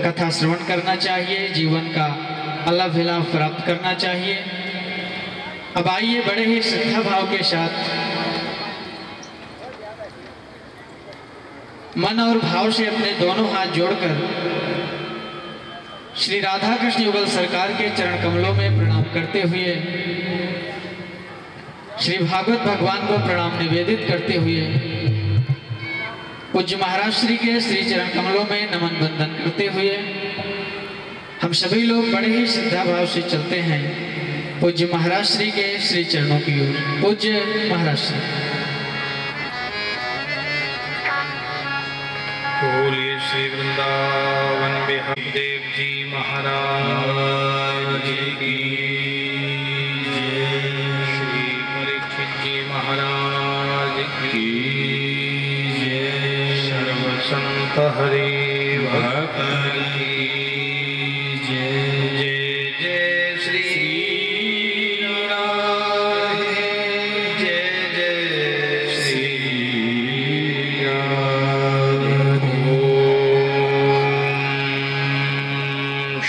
कथा श्रवण करना चाहिए, जीवन का अलाभ लाभ प्राप्त करना चाहिए। अब आइए बड़े ही श्रद्धा भाव के साथ मन और भाव से अपने दोनों हाथ जोड़कर श्री राधा कृष्ण युगल सरकार के चरण कमलों में प्रणाम करते हुए, श्री भागवत भगवान को प्रणाम निवेदित करते हुए पूज्य महाराज श्री के श्री चरण कमलों में नमन बंदन करते हुए हम सभी लोग बड़े ही श्रद्धा भाव से चलते हैं पूज्य महाराज श्री के श्री चरणों की ओर। पूज्य महाराज श्री। बोलिए श्री वृंदावन बिहारी देव जी महाराज की जय। श्री परीक्षित जी महाराज की जय। सर्व संत हरि भक्त की जय। जय जय श्री राम, जय जय श्री राम। ओम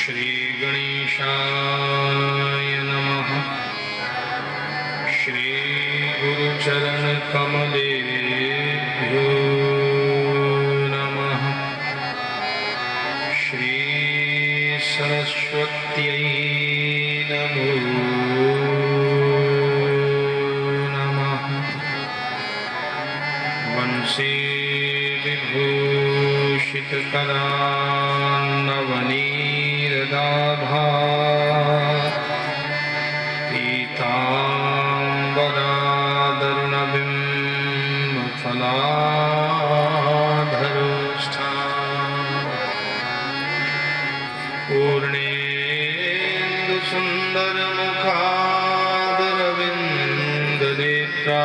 श्री गणेशाय नमः। श्री गुरुचरण कमलेभ्यो नमः। श्री सरस्वत्यै नमो नमः। वंशी विभूषितकरान्नवनीरदाभा पीताम्बरादरुणबिम्बफलाधरोष्ठा पूर्णेन्दुसुन्दरमुखादरविन्दनेत्रा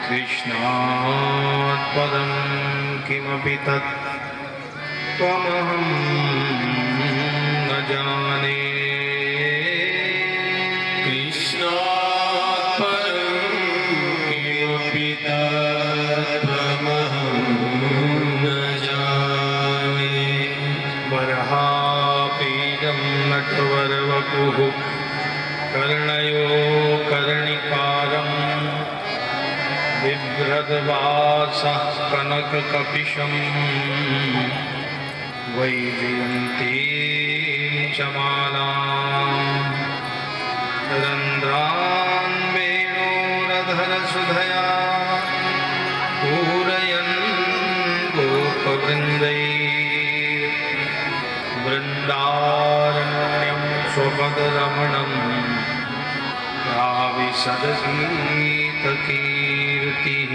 कृष्णात् पदं किमपि तत् त्वमहं न जाने। कृष्णात् परं किमपि तत् त्वमहं न जाने। वरहापीडं नटवरवपुः कर्णयो कर्णिकारम् बिभ्रद्वासः कनककपिशं वैजयन्तीं च मालाम् रन्ध्रान् वेणोरधरसुधया पूरयन् गोपवृन्दैः वृन्दारण्यं स्वपदरमणं राविशदगीतकीर्तिः।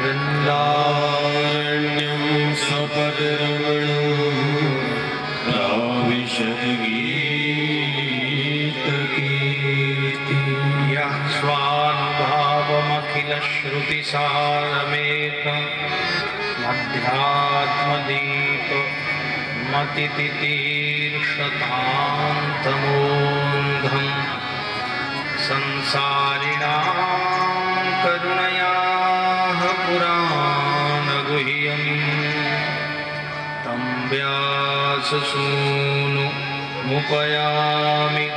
वृन्दारण्यं स्वपदरमणं राविशदगीतकीर्तिः। यः स्वानुभावमखिलश्रुतिसारमेत मध्यात्मदीप मतितितीर्षतान्तमोऽन्धम् संसारिणां करुणयाः पुराणगुह्यं तं व्याससूनुमुपयामि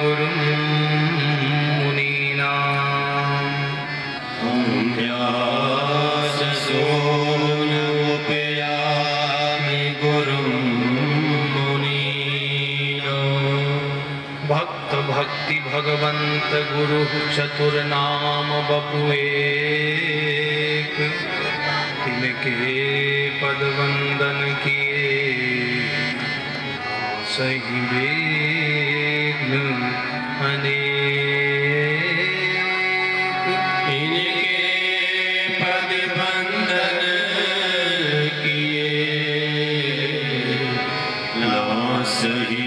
गुरुं मुनीनाम्। तं व्याससूनुमुपयामि गुरुं मुनीनाम्। भक्त भक्ति भगवंत गुरु चतुर्नाम बपु एक, तिनके पद वंदन किए सही विघ्न अनेक। इनके पद वंदन किए सही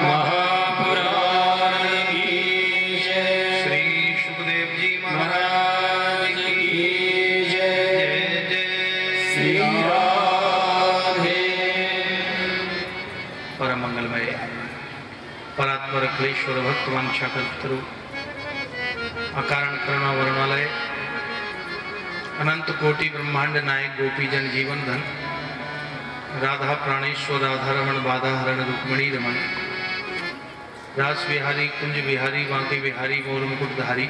महापुराण की जय। श्री सुखदेव जी भय परात्पर अखिलेश्वर भक्तवांछा कल्पतरु अकारण करुणा वरुणालय अनंत कोटि ब्रह्मांड नायक गोपी जन जीवन धन राधा प्राणेश्वर राधा रमण बाधा हरण रुक्मिणी रमन रास बिहारी कुंज बिहारी बांके बिहारी मोर मुकुटधारी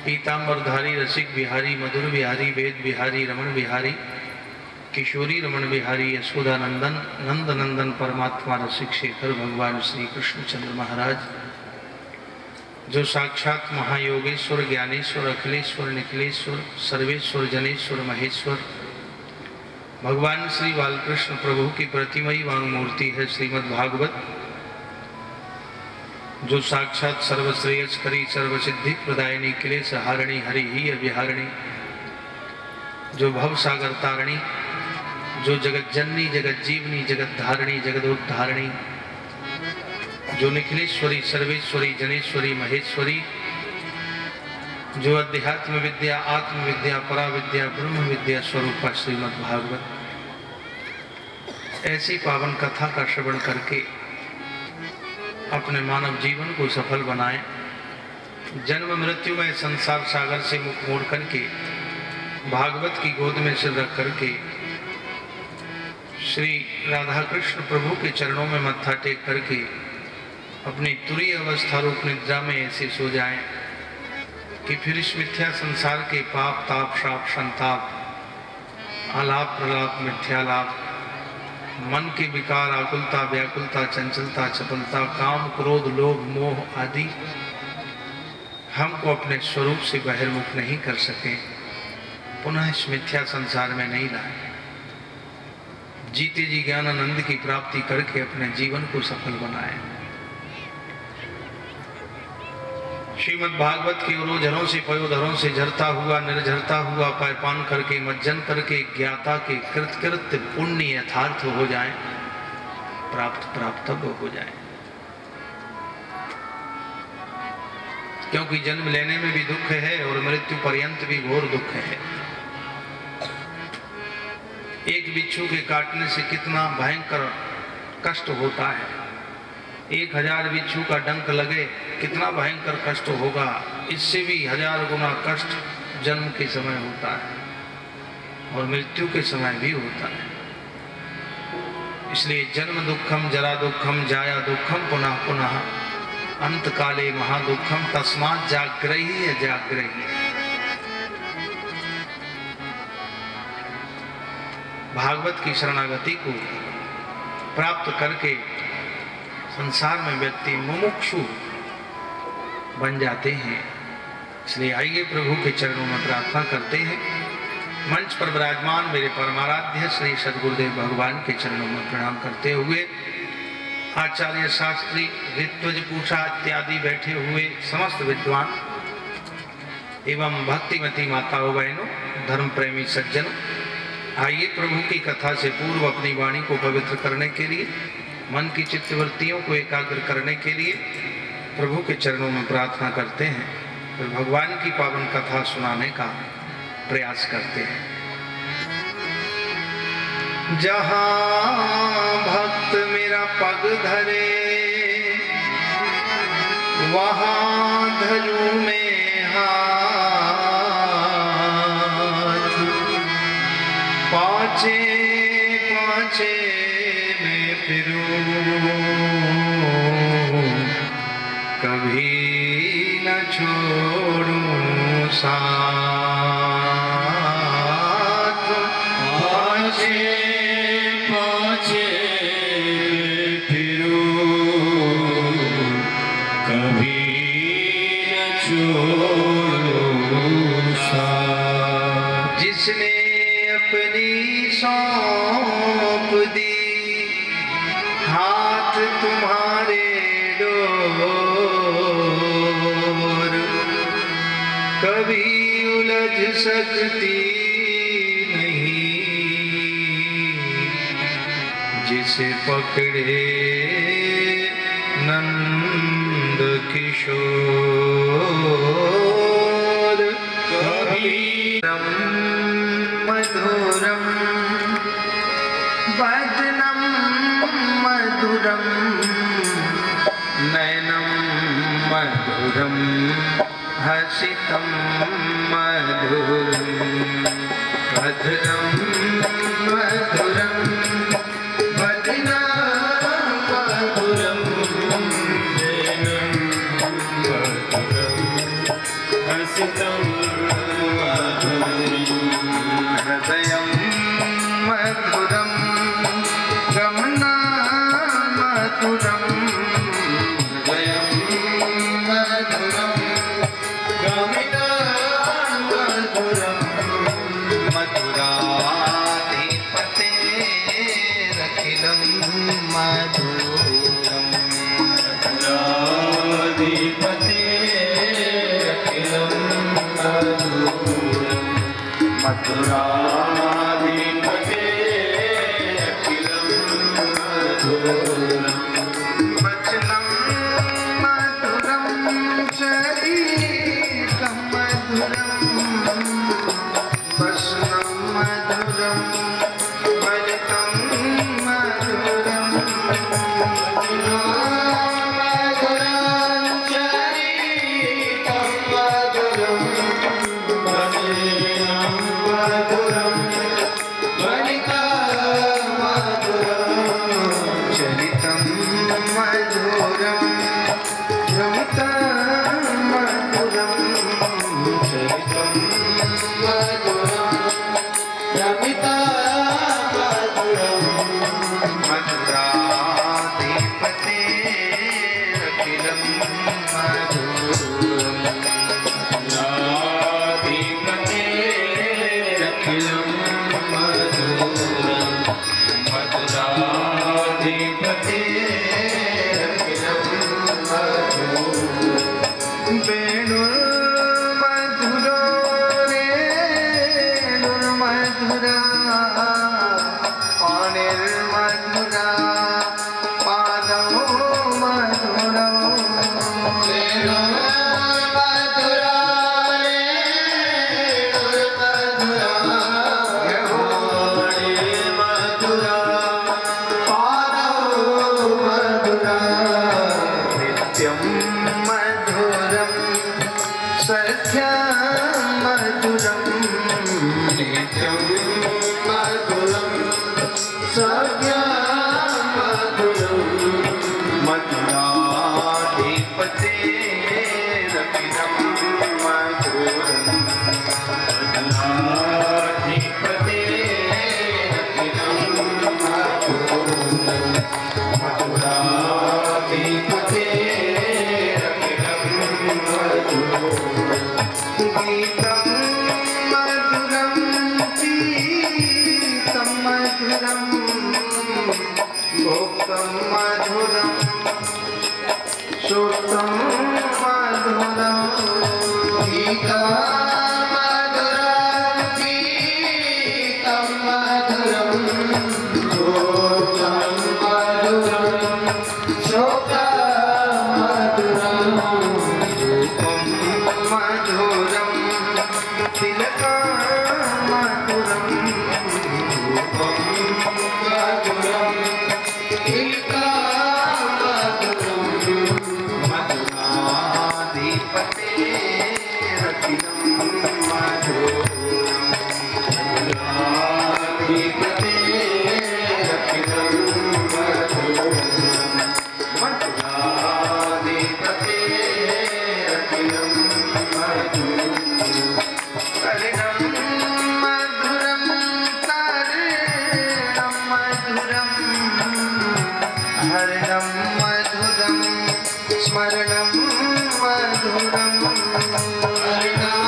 पीताम्बरधारी रसिक बिहारी मधुर बिहारी वेद बिहारी रमण बिहारी किशोरी रमण बिहारी यशोदा नंदन नंद नंदन परमात्मा रसिक शेखर भगवान श्री कृष्णचंद्र महाराज जो साक्षात महायोगेश्वर ज्ञानेश्वर अखिलेश्वर निखिलेश्वर सर्वेश्वर जनेश्वर महेश्वर भगवान श्री बालकृष्ण प्रभु की प्रतिमयी वांग मूर्ति है श्रीमद् भागवत, जो साक्षात सर्वश्रेयस्करी सर्वसिद्धि प्रदायिनी क्लेश हारिणी हरि ही विहारिणी, जो भव सागर तारिणी, जो जगत जननी जगत जीवनी जगत धारिणी जगदोद्धारिणी, जो निखिलेश्वरी सर्वेश्वरी जनेश्वरी महेश्वरी, जो अध्यात्म विद्या आत्म विद्या परा विद्या ब्रह्म विद्या स्वरूपा श्रीमद् भागवत। ऐसी पावन कथा का श्रवण करके अपने मानव जीवन को सफल बनाएं, जन्म मृत्यु में संसार सागर से मुख मोड़ करके भागवत की गोद में सिर रख करके श्री राधा कृष्ण प्रभु के चरणों में मत्था टेक करके अपनी तुरीय अवस्था रूप निद्रा में ऐसे सो जाएं कि फिर इस मिथ्या संसार के पाप ताप श्राप संताप आलाप प्रलाप मिथ्यालाप मन के विकार आकुलता व्याकुलता चंचलता चपलता काम क्रोध लोभ मोह आदि हमको अपने स्वरूप से बहिर्मुख नहीं कर सके, पुनः इस मिथ्या संसार में नहीं लाए, जीते जी ज्ञानानंद की प्राप्ति करके अपने जीवन को सफल बनाए। श्रीमद् भागवत के उरोधरों से पयोधरों से झरता हुआ निर्झरता हुआ पायपान करके मज्जन करके ज्ञाता के कृतकृत्य पुण्य यथार्थ हो जाए, प्राप्तव्य हो जाए। क्योंकि जन्म लेने में भी दुख है और मृत्यु पर्यंत भी घोर दुख है। एक बिच्छू के काटने से कितना भयंकर कष्ट होता है, 1000 बिच्छू का डंक लगे कितना भयंकर कष्ट होगा, इससे भी 1000 गुना कष्ट जन्म के समय होता है और मृत्यु के समय भी होता है। इसलिए जन्म दुखम जरा दुखम जाया दुखम पुनः पुनः अंत काले महादुखम तस्मात् जाग्रही जाग्रही। भागवत की शरणागति को प्राप्त करके संसार में व्यक्ति मुमुक्षु बन जाते हैं। इसलिए आइए प्रभु के चरणों में प्रार्थना करते हैं। मंच पर विराजमान मेरे परमाराध्य श्री सद्गुरुदेव भगवान के चरणों में प्रणाम करते हुए आचार्य शास्त्री ऋत्विज पूषा इत्यादि बैठे हुए समस्त विद्वान एवं भक्तिमती माताओं बहनों धर्म प्रेमी सज्जनों, आइए प्रभु की कथा से पूर्व अपनी वाणी को पवित्र करने के लिए मन की चित्तवृत्तियों को एकाग्र करने के लिए प्रभु के चरणों में प्रार्थना करते हैं, फिर भगवान की पावन कथा सुनाने का प्रयास करते हैं। जहाँ भक्त मेरा पग धरे वहाँ धरूं में हाथ, पाछे पाछे में फिरूं कभी न छोड़ूं साथ, पाछे पाछे फिरूं कभी न छोड़ूं साथ। जिसने अपनी सौंप दी हाथ तुम्हारे डोर, कभी उलझ सकती नहीं, जिसे पकड़े नंद किशोर। कभी मधुरम बदनम मधुर मधुरम नयनम मधुरम हसितम मधुरम मधुरम मधुरम भजना मधुरम नयनम मधुरम हसितम हृदयं मधुरं गमना मधुरं हृदयं मधुरं गमना मधुरं मधुराधिपतेरखिलं मधुरं मधुराधिपतेरखिलं मधुरं मधुराधिपतेरखिलं मधुरं वचनं मधुरं शरीरं मधुरं वचनं मधुरं वलितं मधुरं मधुरं शरीरं मधुरं मधुरं वनिता मधुरं चलितं मधुरं रमिता मधुरं चलितं मधुरं रमिता मधुरं मधुराधिपतेरखिलं मधुरं मधुराधिपतेरखिलं मधुरं मधुराधिपतेरखिलं मधुरं वेणुर्मधुरो रेणुर्मधुरा पाणिर्मधुरा पादौ मधुरौ वेणुर्मधुरा रेणुर्मधुरा पाणिर्मधुरा पादौ मधुरा नित्यं मधुरं सख्यं मधुरं नित्यं मधुरं सख्यं मधुरं मधुराधिपतेरखिलं मधुरं मधुराधिपतेरखिलं मधुरं मधुराधिपतेरखिलं मधुरं गीतं मधुरं गीतं मधुरं भोक्तं मधुरं श्रुतं मधुरं गीतं मधुरं गीतं मधुरं भोक्तं मधुरं श्रुतं मधुरं रूपं मधुरं तिलकं मधुरं रूपं मधुरं तिलकं मधुरं मधुराधिपतेरखिलं मधुरं मधुराधिपतेरखिलं मधुरं मधुराधिपतेरखिलं मधुरं हरिणं मधुरं तारिणं मधुरं हरिणं मधुरं स्मरणं मधुरं हरिणं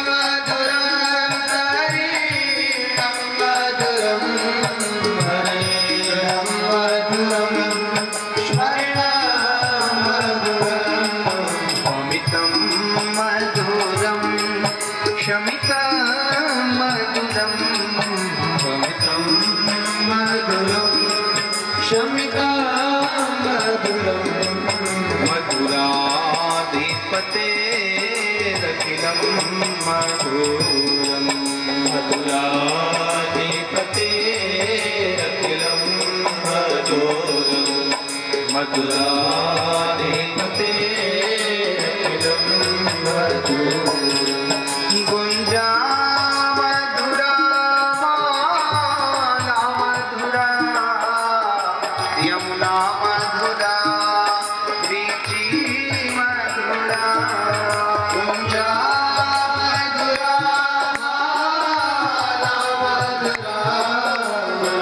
मधुरं तारिणं मधुरं हरिणं मधुरं स्मरणं मधुरं अमितं मधुरं शमितं मधुरं अमितं मधुरं शमितं मधुरं मधुराधिपतेरखिलं मधुरं मधुराधिपतेरखिलं मधुरं मधुराधिपते गुंजा मधुरा माला मधुरा यमुना मधुरा वीची मधुरा गुंजा मधुरा माला मधुरा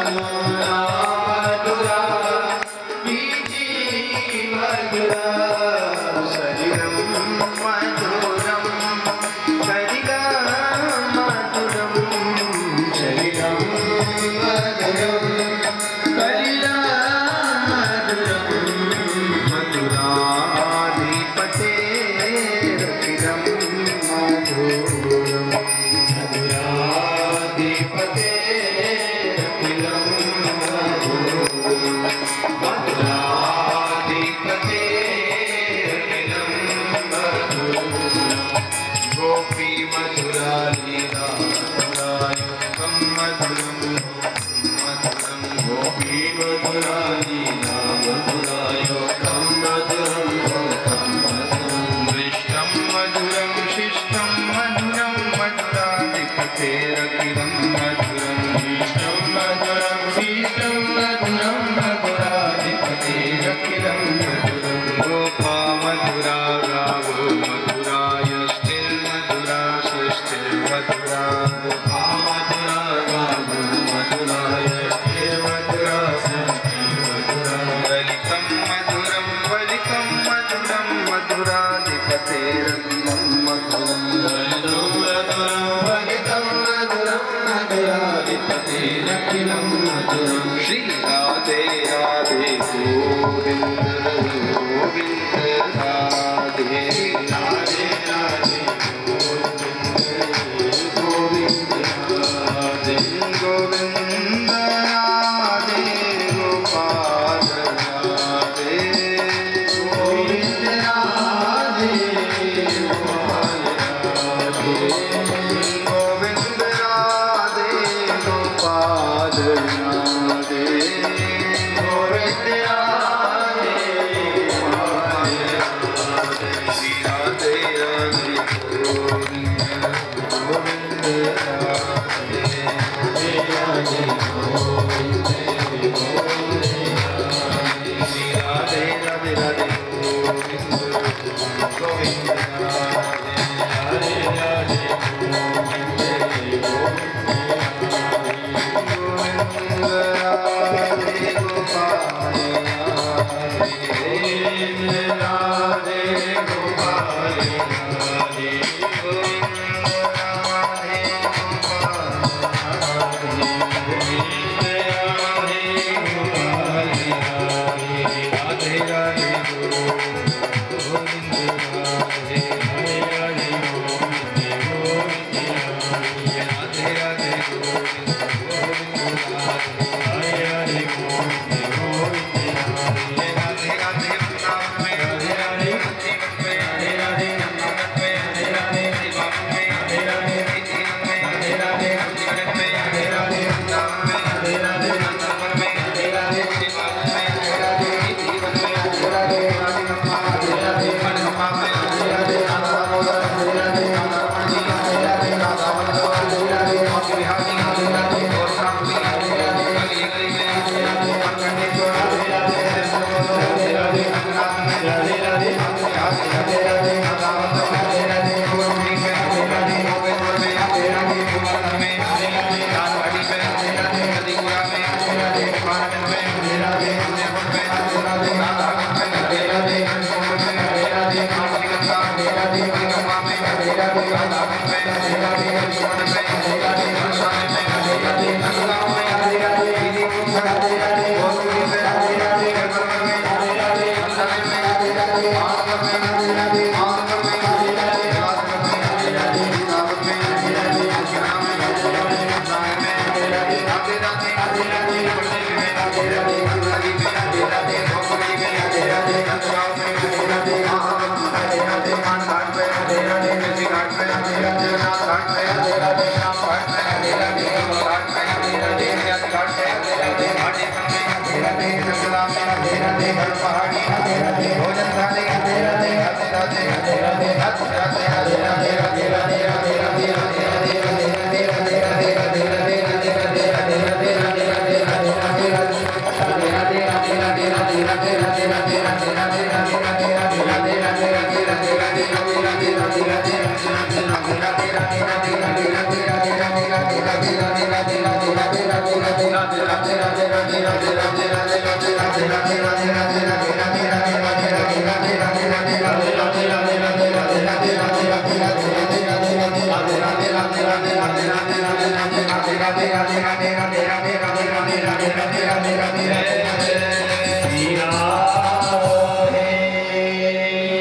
यमुना मधुरा वीची मधुरा शरीरम मधुरम शरीरम मधुरम शरीरम मधुरम मधुराधिपते रतिरं मधुरं मधुराधिपते रतिरं मधुरं मधुराधिपते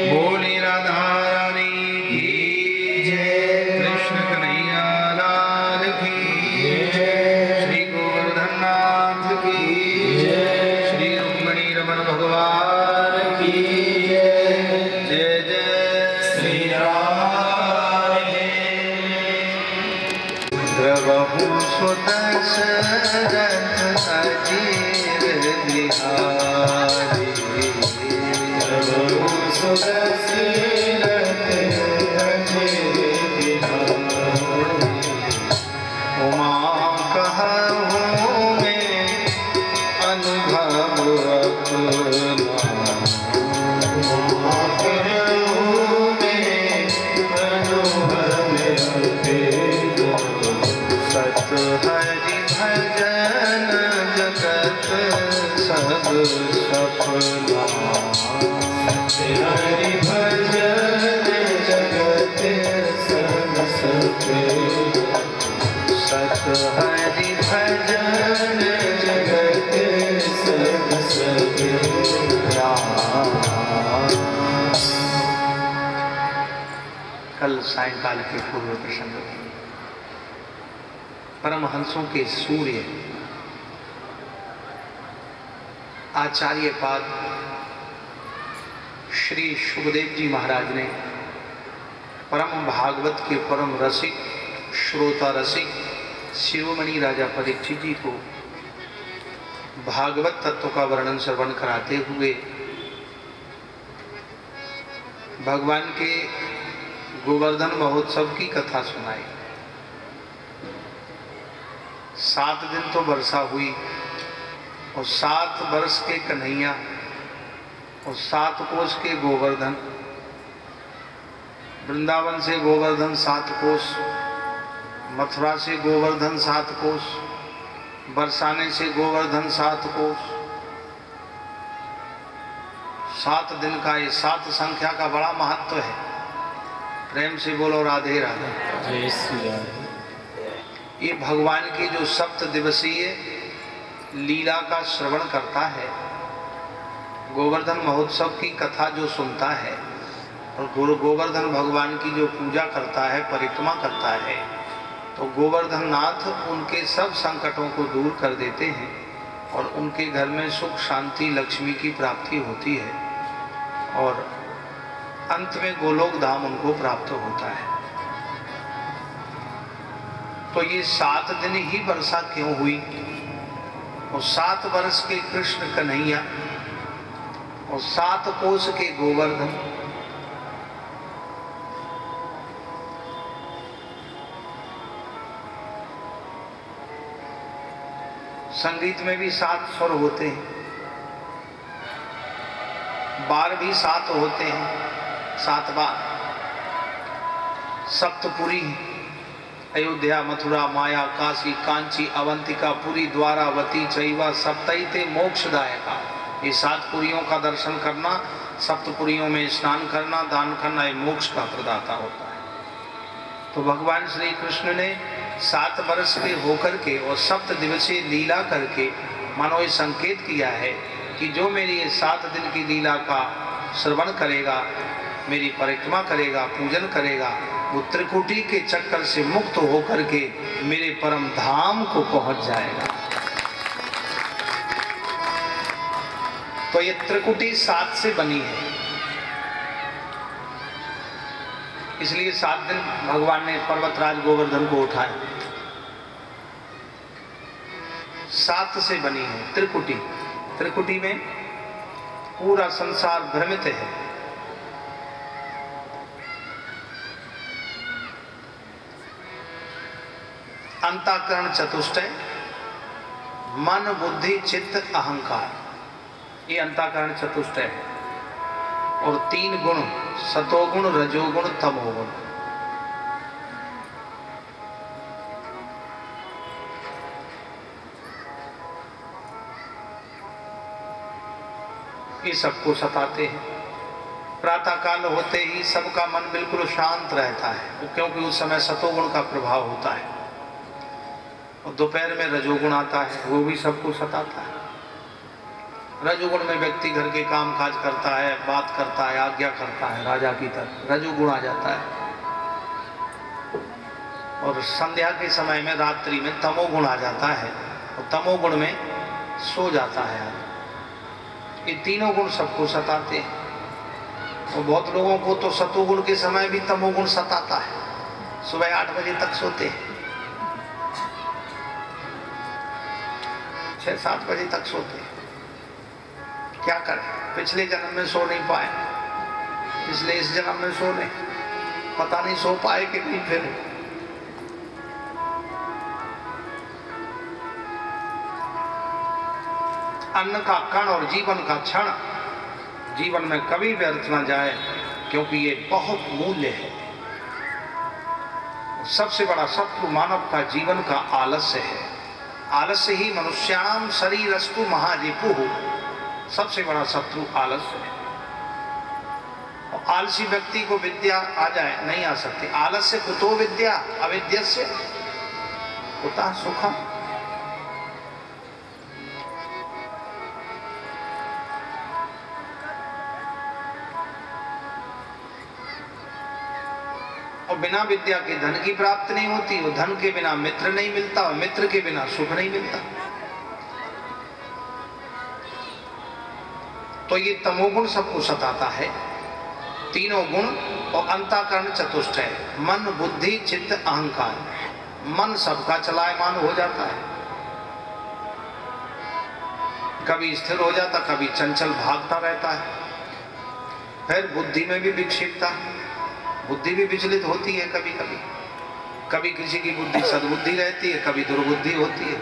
बोली राधा रानी की जय, कृष्ण कन्हैया लाल की जय, श्री गोवर्धन नाथ की जय, श्री रुक्मिणी रमण भगवान की जय। जय जय श्री राम। द्रवहु सुदशरथ अजीर बिहारी, उमा कहूँ मैं अनुभव अपना, सत हरि भजन जगत सब सपना, हरि भजन जगत सब सपना, सत हरि भजन जगत सब सपना। कल सायंकाल के पूर्व प्रसंग परमहंसों के सूर्य आचार्य पाद श्री सुखदेव जी महाराज ने परम भागवत के परम रसिक श्रोता रसिक शिरोमणि राजा परीक्षित जी को भागवत तत्व का वर्णन श्रवण कराते हुए भगवान के गोवर्धन महोत्सव की कथा सुनाई। 7 दिन तो वर्षा हुई और 7 वर्ष के कन्हैया और 7 कोस के गोवर्धन, वृंदावन से गोवर्धन 7 कोस, मथुरा से गोवर्धन 7 कोस, बरसाने से गोवर्धन 7 कोस। 7 दिन का ये 7 संख्या का बड़ा महत्व है। प्रेम से बोलो राधे राधे। जय श्री राम। ये भगवान की जो 7 दिवसीय लीला का श्रवण करता है, गोवर्धन महोत्सव की कथा जो सुनता है और गोवर्धन भगवान की जो पूजा करता है, परिक्रमा करता है, तो गोवर्धन नाथ उनके सब संकटों को दूर कर देते हैं और उनके घर में सुख शांति लक्ष्मी की प्राप्ति होती है और अंत में गोलोक धाम उनको प्राप्त होता है। तो ये 7 दिन ही वर्षा क्यों हुई और 7 वर्ष के कृष्ण कन्हैया और 7 कोस के गोवर्धन, संगीत में भी 7 स्वर होते हैं, बार भी 7 होते हैं, 7 बार। सप्तपुरी, अयोध्या, मथुरा, माया, काशी, कांची, अवंतिका, पुरी, द्वारावती, चैवा सप्तैते मोक्षदायका। ये 7 पुरियों का दर्शन करना, सप्तपुरियों में स्नान करना, दान करना, ये मोक्ष का प्रदाता होता है। तो भगवान श्री कृष्ण ने 7 वर्ष के होकर के और 7 दिवसीय लीला करके मानो ये संकेत किया है कि जो मेरी ये 7 दिन की लीला का श्रवण करेगा, मेरी परिक्रमा करेगा, पूजन करेगा, वो त्रिकुटी के चक्कर से मुक्त होकर के मेरे परम धाम को पहुंच जाएगा। तो ये त्रिकुटी 7 से बनी है, इसलिए 7 दिन भगवान ने पर्वतराज गोवर्धन को उठाया। 7 से बनी है त्रिकुटी। त्रिकुटी में पूरा संसार भ्रमित है। अंतःकरण चतुष्टय, मन बुद्धि चित्त अहंकार, ये अंतःकरण चतुष्टय है। और 3 गुण, सतोगुण, रजोगुण, तमोगुण। ये सबको सताते हैं। प्रातः काल होते ही सबका मन बिल्कुल शांत रहता है, क्योंकि उस समय सतोगुण का प्रभाव होता है। और दोपहर में रजोगुण आता है, वो भी सबको सताता है। रजोगुण में व्यक्ति घर के काम काज करता है, बात करता है, आज्ञा करता है राजा की तरह, रजोगुण आ जाता है। और संध्या के समय में, रात्रि में तमोगुण आ जाता है, और तमोगुण में सो जाता है। ये तीनों गुण सबको सताते हैं। और बहुत लोगों को तो सतोगुण के समय भी तमोगुण सताता है। सुबह 8 बजे तक सोते हैं, 6-7 बजे तक सोते हैं। क्या करें, पिछले जन्म में सो नहीं पाए, इसलिए इस जन्म में सो नहीं, पता नहीं सो पाए कि नहीं। फिर अन्न का कण और जीवन का क्षण जीवन में कभी व्यर्थ न जाए, क्योंकि ये बहुत मूल्य है। सबसे बड़ा शत्रु मानव का जीवन का आलस्य है। आलस्य ही मनुष्याणाम शरीरस्तु महारिपुः। सबसे बड़ा शत्रु आलस्य है। और आलसी व्यक्ति को विद्या आ जाए, नहीं आ सकती। आलस्य कुतो विद्या अविद्यस्य कुतः सुखम। और बिना विद्या के धन की प्राप्ति नहीं होती, और धन के बिना मित्र नहीं मिलता, और मित्र के बिना सुख नहीं मिलता। तो ये तमोगुण सबको सताता है। तीनों गुण और अंतःकरण चतुष्टय, मन, बुद्धि, चित्त, अहंकार। मन सबका चलायमान हो जाता है, कभी स्थिर हो जाता, कभी चंचल भागता रहता है। फिर बुद्धि में भी विक्षिप्तता, बुद्धि भी विचलित होती है कभी कभी। कभी किसी की बुद्धि सद्बुद्धि रहती है, कभी दुर्बुद्धि होती है।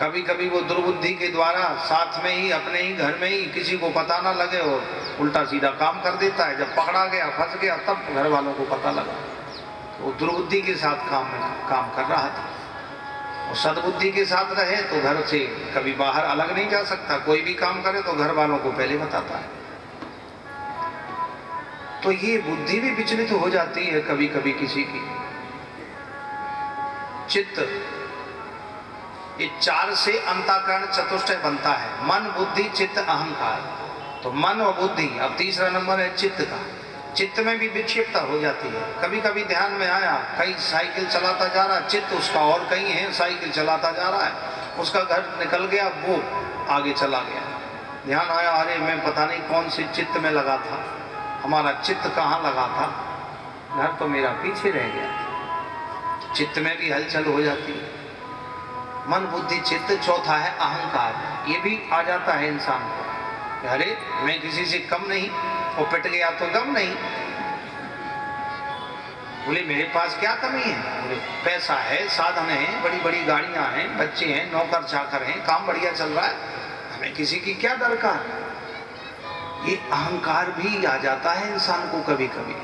कभी कभी वो दुर्बुद्धि के द्वारा साथ में ही, अपने ही घर में ही, किसी को पता ना लगे और उल्टा सीधा काम कर देता है। जब पकड़ा गया, फंस गया, तब घर वालों को पता लगा। वो दुर्बुद्धि के साथ काम कर रहा था। और सद्बुद्धि के साथ रहे तो घर से कभी बाहर अलग नहीं जा सकता। कोई भी काम करे तो घर वालों को पहले बताता है। तो ये बुद्धि भी विचलित हो जाती है कभी कभी किसी की। चित्त, ये 4 से अंतःकरण चतुष्टय बनता है। मन, बुद्धि, चित्त, अहंकार। तो मन और बुद्धि, अब तीसरा नंबर है चित्त का। चित्त में भी विक्षिप्तता हो जाती है। कभी कभी ध्यान में आया, कहीं साइकिल चलाता जा रहा है, चित्त उसका और कहीं है, साइकिल चलाता जा रहा है, उसका घर निकल गया, वो आगे चला गया। ध्यान आया, अरे मैं पता नहीं कौन सी चित्त में लगा था, हमारा चित्त कहाँ लगा था, घर तो मेरा पीछे रह गया। चित्त में भी हलचल हो जाती है। मन, बुद्धि, चित्त। चौथा है अहंकार। ये भी आ जाता है इंसान को, अरे मैं किसी से कम नहीं, वो पिट गया तो गम नहीं। बोले मेरे पास क्या कमी है, बोले पैसा है, साधन है, बड़ी बड़ी गाड़ियां हैं, बच्चे हैं, नौकर चाकर हैं, काम बढ़िया चल रहा है, हमें किसी की क्या दरकार। ये अहंकार भी आ जाता है इंसान को कभी कभी।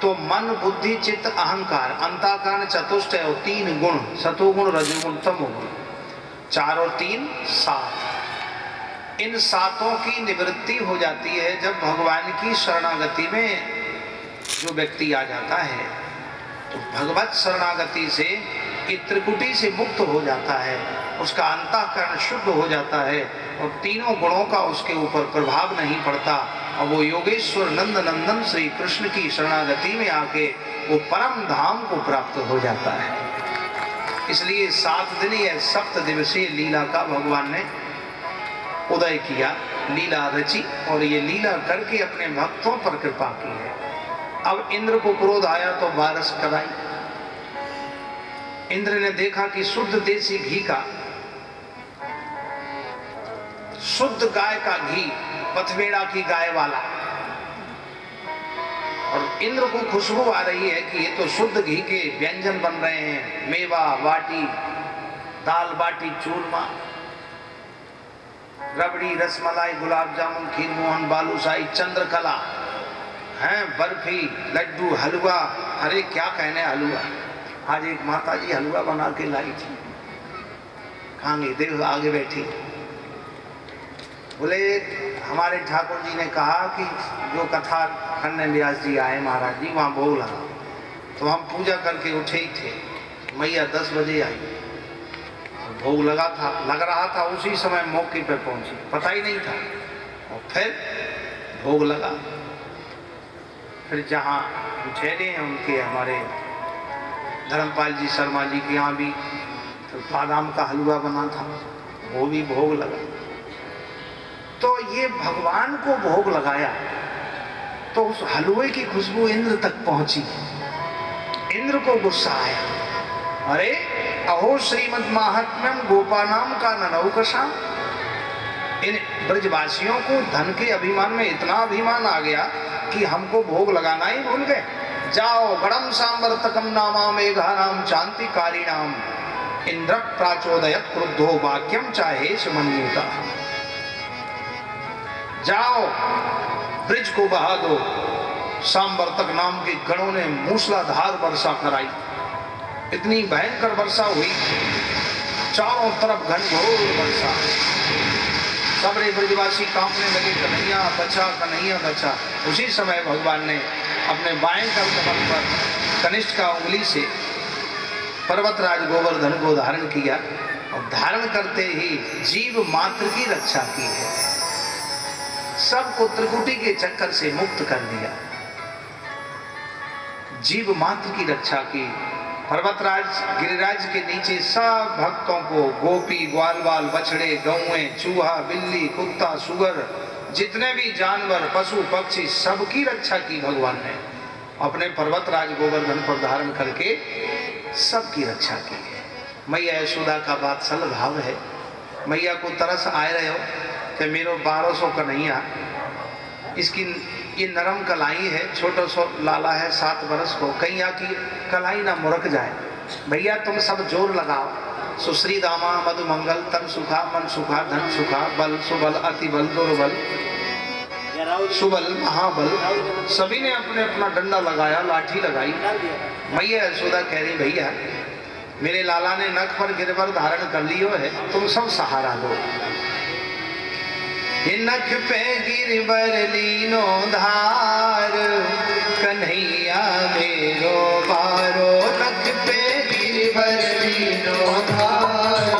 तो मन, बुद्धि, चित्त, अहंकार, अंतःकरण चतुष्टय और 3 गुण, सतोगुण, रजोगुण, तमोगुण। 4 और 3 7। इन 7 की निवृत्ति हो जाती है जब भगवान की शरणागति में जो व्यक्ति आ जाता है। तो भगवत शरणागति से ये त्रिकुटी से मुक्त हो जाता है, उसका अंतःकरण शुद्ध हो जाता है, और तीनों गुणों का उसके ऊपर प्रभाव नहीं पड़ता, और वो योगेश्वर नंद नंदन श्री कृष्ण की शरणागति में आके वो परम धाम को प्राप्त हो जाता है। इसलिए 7 दिन या 7 दिवसीय लीला का भगवान ने उदय किया, लीला रची, और ये लीला करके अपने भक्तों पर कृपा की है। अब इंद्र को क्रोध आया तो बारिश कराई। इंद्र ने देखा कि शुद्ध देसी घी का, शुद्ध गाय का घी, पथमेड़ा की गाय वाला, और इंद्र को खुशबू आ रही है कि ये तो शुद्ध घी के व्यंजन बन रहे हैं, मेवा बाटी, दाल बाटी चूरमा। रबड़ी, रसमलाई, गुलाब जामुन, खीर मोहन, बालूशाही, चंद्रकला, हैं, बर्फी, लड्डू, हलवा, अरे क्या कहने हलवा। आज एक माता जी हलवा बना के लाई थी, खाएंगे देव आगे बैठी। बोले हमारे ठाकुर जी ने कहा कि जो कथा खंडन व्यास जी आए महाराज जी वहाँ भोग लगा, तो हम पूजा करके उठे ही थे, मैया 10 बजे आई, भोग लग रहा था, उसी समय मौके पर पहुंची, पता ही नहीं था। और फिर भोग लगा, फिर जहाँ ठहरे हैं उनके हमारे धर्मपाल जी शर्मा जी के यहाँ भी तो बादाम का हलवा बना था, वो भी भोग लगा। तो ये भगवान को भोग लगाया तो उस हलवे की खुशबू इंद्र तक पहुंची। इंद्र को गुस्सा आया, अरे अहो श्रीमद् महात्म्यम गोपानाम का ननौकशा। इन ब्रजवासियों को धन के अभिमान में इतना अभिमान आ गया कि हमको भोग लगाना ही भूल गए। जाओ गणम सांवर्तकम नामा मेघानाम शांतिकारिणाम इंद्र प्राचोदयत क्रुद्धो वाक्यम चाहे सुमन्युता। जाओ ब्रिज को बहा दो। सांवर्तक नाम के गणों ने मूसलाधार वर्षा कराई, इतनी भयंकर वर्षा हुई, चारों तरफ घनघोर वर्षा। सबरे ब्रजवासी कांपने लगे, कन्हैया बचा, कन्हैया बचा। उसी समय भगवान ने अपने बाएं कर कमल पर कनिष्ठ का उंगली से पर्वतराज गोवर्धन को धारण किया और धारण करते ही जीव मात्र की रक्षा की है, सबको त्रिकुटी के चक्कर से मुक्त कर दिया, जीव मात्र की रक्षा की। पर्वतराज गिरिराज के नीचे सब भक्तों को गोपी, ग्वालवाल, बछड़े, गौएं, चूहा, बिल्ली, कुत्ता, सुगर, जितने भी जानवर, पशु, पक्षी, सबकी रक्षा की भगवान ने अपने पर्वतराज गोवर्धन पर धारण करके सबकी रक्षा की है। मैया यशोदा का वात्सल भाव है। मैया को तरस आए रहे हो कि मेरो 1200 कन्हैया, इसकी ये नरम कलाई है, छोटा सा लाला है 7 बरस को, कहीं आकी कलाई ना मुरक जाए। भैया तुम सब जोर लगाओ। सुश्री दामा मधु मंगल तन सुखा मन सुखा धन सुखा बल सुबल अति बल दुर्बल सुबल महाबल। सभी ने अपने अपना डंडा लगाया, लाठी लगाई। मैया यशोदा कह रही भैया मेरे लाला ने नख पर गिरवर धारण कर लियो है, तुम सब सहारा दो। नख पे गिरवर लीनो धार कन्हैया मेरो बारो। नख पे गिरवर लीनो धार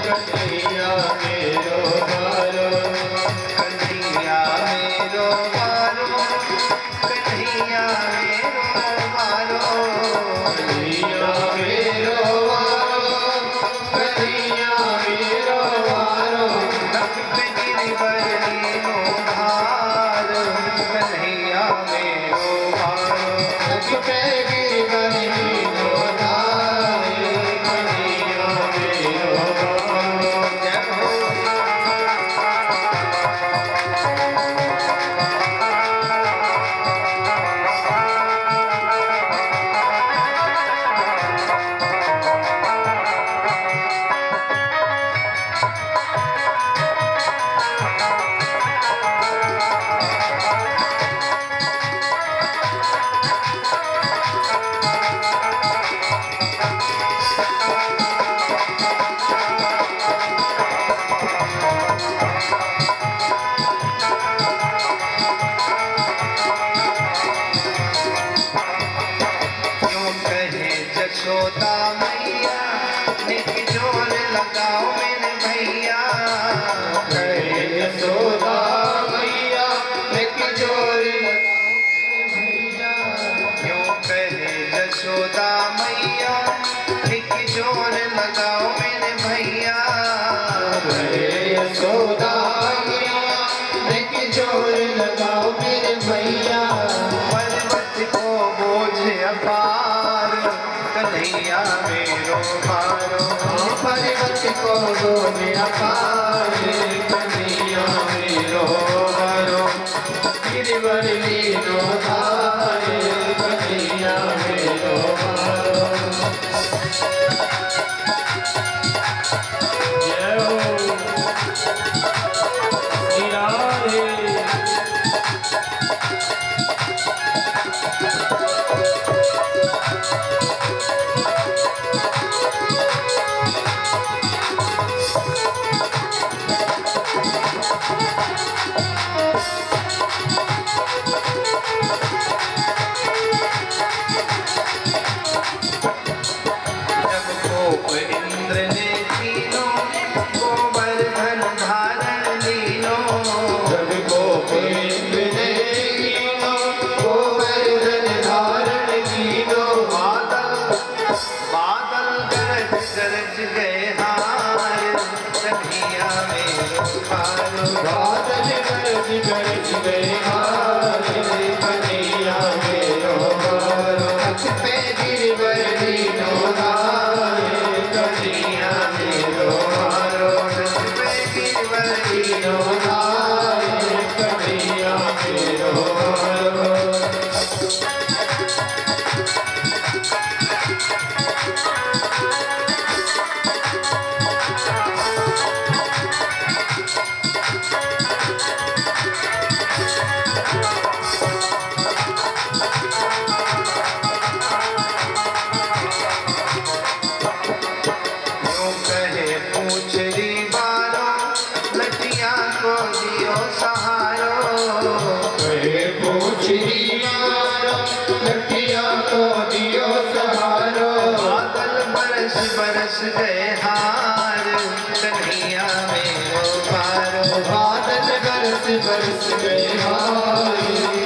कन्हैया मेरो बारो। कन्हैया मेरो बारो, कन्हैया मेरो बारो, कन्हैया मेरो बारो, कन्हैया मेरो बारो। नख पे गिरवर लीनो धार कन्हैया मेरो बारो। नख पे गिरवर लीनो धार कन्हैया मेरो बारो। जय हो। क्यों कहे जशोदा मैया निक जोर लगाओ मेरे भैया। कहे जशोदा मैया निक जोर लगाओ मेरे भैया। क्यों कहे जशोदा मैया निक जोर लगाओ मेरे भैया। कहे यशोदा मैया निक जोर लगाओ मेरे भैया। पर्वत को बोझ अपार कन्हैया मेरो बारो। पर्वत को बोझ अपार कन्हैया मेरो बारो। गिरवर लीनो धार कन्हैया मेरो बारो। जय हो।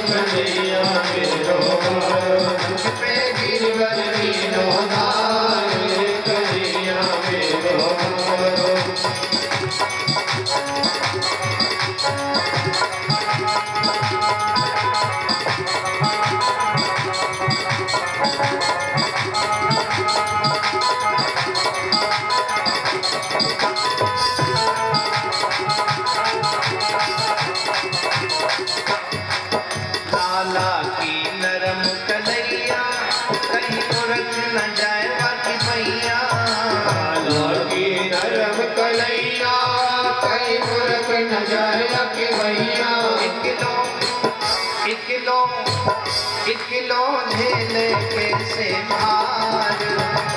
कन्हैया मेरो दुख पे गिरवर लीनो धारे कन्हैया मेरो काला की नरम कन्हैया कहीं उड़क न जाए बाकी पैया काला की नरम कन्हैया कहीं उड़क न जाए बाकी पैया एक किलो झेले कैसे भार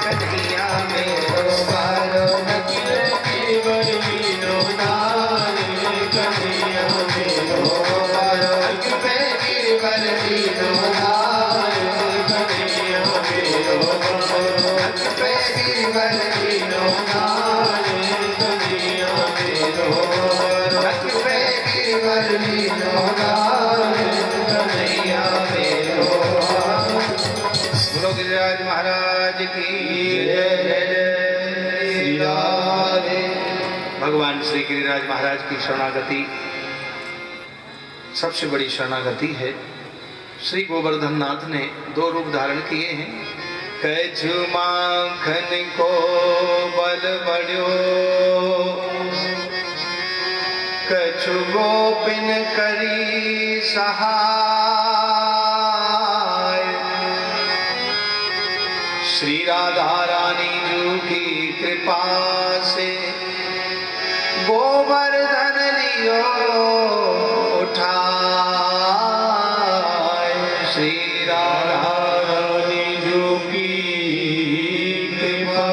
कन्हैया मेरो बारो नकिले की बरलीनो दार कन्हैया मेरो बारो पे गिरवरलीनो धार कन्हैया मेरो पे गिरवरलीनो धार कन्हैया मेरो पे गिरवरलीनो धार कन्हैया मेरो। बोलो गिरिराज महाराज की जय जय श्री राधे। भगवान श्री गिरिराज महाराज की शरणागति सबसे बड़ी शरणागति है। श्री गोवर्धन नाथ ने दो रूप धारण किए हैं। कछु माखन को बल बढ़्यो कछु गोपिन करी सहाय श्री राधा रानी जी की कृपा से गोवर्धन लियो उठाए श्री राधा रानी जी की कृपा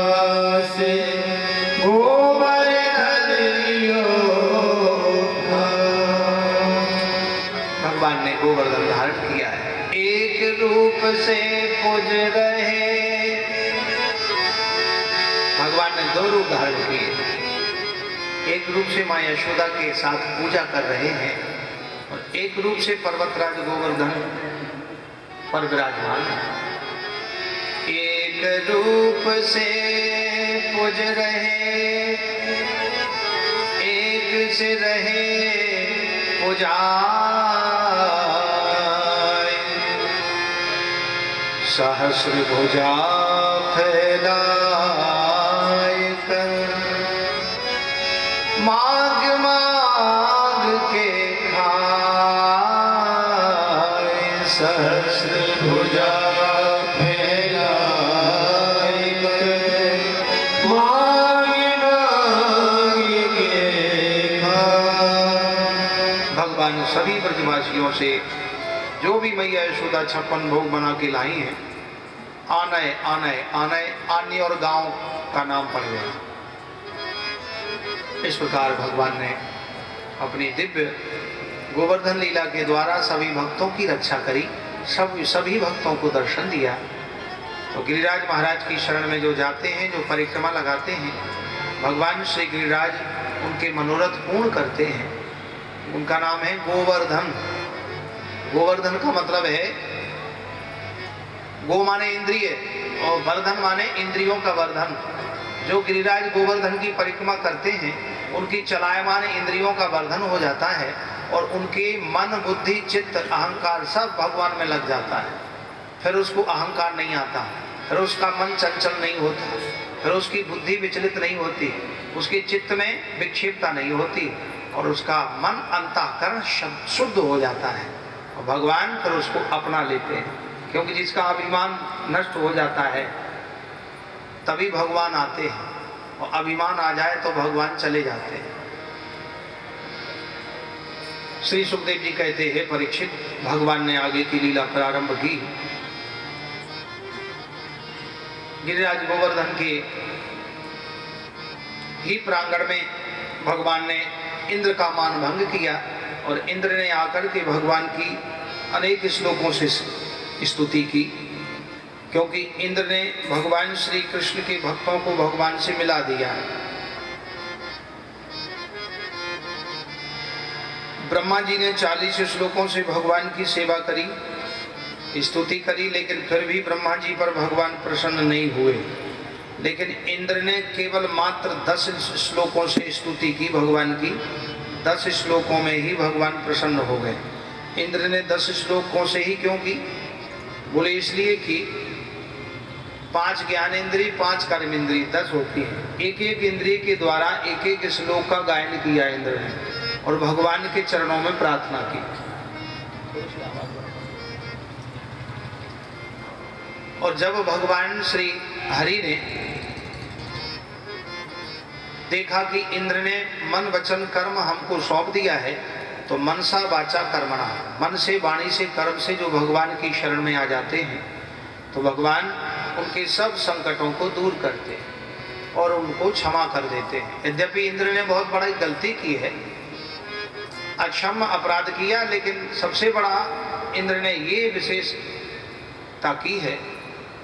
से गोवर्धन लियो उठाए। भगवान ने गोवर्धन धारण किया है। एक रूप से पूज रहे भगवान ने दो रूप धारण किए। एक रूप से मां यशोदा के साथ पूजा कर रहे हैं और एक रूप से पर्वतराज गोवर्धन पर विराजमान है। एक रूप से पूज रहे एक से रहे पूजाए सहस्र भुजा फैलाए कर मांग मांग के खाए सहस्र भुजा फैलाए कर मांग मांग के खाए। भगवान सभी ब्रजवासियों से जो भी मैया यशोदा 56 भोग बना के लाई हैं आनय आनय आनय आन्य और गांव का नाम पड़ गया। इस प्रकार भगवान ने अपनी दिव्य गोवर्धन लीला के द्वारा सभी भक्तों की रक्षा करी, सभी भक्तों को दर्शन दिया। तो गिरिराज महाराज की शरण में जो जाते हैं, जो परिक्रमा लगाते हैं, भगवान श्री गिरिराज उनके मनोरथ पूर्ण करते हैं। उनका नाम है गोवर्धन। गोवर्धन का मतलब है गो माने इंद्रिय और वर्धन माने इंद्रियों का वर्धन। जो गिरिराज गोवर्धन की परिक्रमा करते हैं उनकी चलायमान इंद्रियों का वर्धन हो जाता है और उनके मन बुद्धि चित्त अहंकार सब भगवान में लग जाता है। फिर उसको अहंकार नहीं आता, फिर उसका मन चंचल नहीं होता, फिर उसकी बुद्धि विचलित नहीं होती, उसके चित्त में विक्षेपता नहीं होती और उसका मन अंतःकरण शुद्ध हो जाता है और भगवान फिर उसको अपना लेते हैं। क्योंकि जिसका अभिमान नष्ट हो जाता है तभी भगवान आते हैं और अभिमान आ जाए तो भगवान चले जाते हैं। श्री सुखदेव जी कहते हैं, परीक्षित, भगवान ने आगे की लीला प्रारंभ की। गिरिराज गोवर्धन के ही प्रांगण में भगवान ने इंद्र का मान भंग किया और इंद्र ने आकर के भगवान की अनेक श्लोकों से स्तुति की, क्योंकि इंद्र ने भगवान श्री कृष्ण के भक्तों को भगवान से मिला दिया। ब्रह्मा जी ने 40 श्लोकों से भगवान की सेवा करी, स्तुति करी, लेकिन फिर भी ब्रह्मा जी पर भगवान प्रसन्न नहीं हुए। लेकिन इंद्र ने केवल मात्र 10 श्लोकों से स्तुति की भगवान की। 10 श्लोकों में ही भगवान प्रसन्न हो गए। इंद्र ने 10 श्लोकों से ही क्यों की? बोले इसलिए कि 5 ज्ञानेंद्रिय 5 कर्म इंद्रिय 10 होती है। एक एक इंद्रिय के द्वारा एक एक श्लोक का गायन किया इंद्र ने और भगवान के चरणों में प्रार्थना की। और जब भगवान श्री हरि ने देखा कि इंद्र ने मन वचन कर्म हमको सौंप दिया है, तो मनसा वाचा कर्मणा, मन से वाणी से कर्म से जो भगवान की शरण में आ जाते हैं तो भगवान उनके सब संकटों को दूर करते हैं और उनको क्षमा कर देते हैं। यद्यपि इंद्र ने बहुत बड़ी गलती की है, अक्षम्य अपराध किया, लेकिन सबसे बड़ा इंद्र ने ये विशेषता की है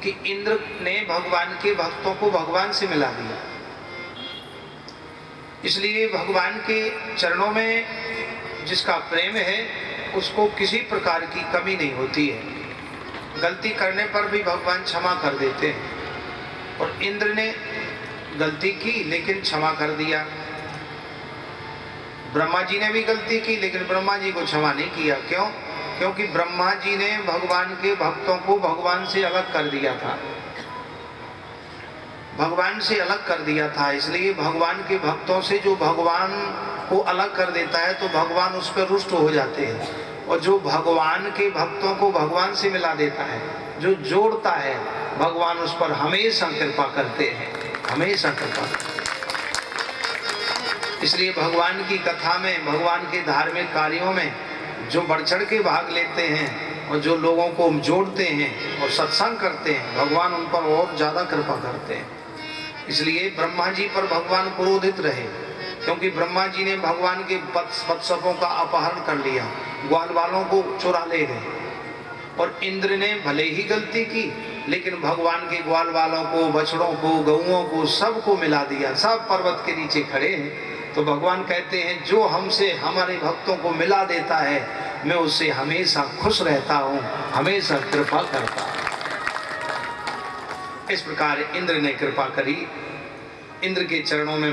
कि इंद्र ने भगवान के भक्तों को भगवान से मिला दिया। इसलिए भगवान के चरणों में जिसका प्रेम है उसको किसी प्रकार की कमी नहीं होती है। गलती करने पर भी भगवान क्षमा कर देते हैं और इंद्र ने गलती की लेकिन क्षमा कर दिया। ब्रह्मा जी ने भी गलती की लेकिन ब्रह्मा जी को क्षमा नहीं किया। क्यों? क्योंकि ब्रह्मा जी ने भगवान के भक्तों को भगवान से अलग कर दिया था, भगवान से अलग कर दिया था। इसलिए भगवान के भक्तों से जो भगवान को अलग कर देता है तो भगवान उस पर रुष्ट हो जाते हैं, और जो भगवान के भक्तों को भगवान से मिला देता है, जो जोड़ता है, भगवान उस पर हमेशा कृपा करते हैं, हमेशा कृपा करते हैं। इसलिए भगवान की कथा में, भगवान के धार्मिक कार्यों में जो बढ़ चढ़ के भाग लेते हैं और जो लोगों को जोड़ते हैं और सत्संग करते हैं, भगवान उन पर और ज्यादा कृपा करते हैं। इसलिए ब्रह्मा जी पर भगवान क्रोधित रहे, क्योंकि ब्रह्मा जी ने भगवान के वत्सों का अपहरण कर लिया, ग्वाल वालों को चुरा ले गए। और इंद्र ने भले ही गलती की लेकिन भगवान के ग्वाल वालों को, बछड़ों को, गऊओं को, सबको मिला दिया, सब पर्वत के नीचे खड़े हैं। तो भगवान कहते हैं जो हमसे हमारे भक्तों को मिला देता है मैं उससे हमेशा खुश रहता हूँ, हमेशा कृपा करता हूँ। इस प्रकार इंद्र ने कृपा करी। इंद्र के चरणों में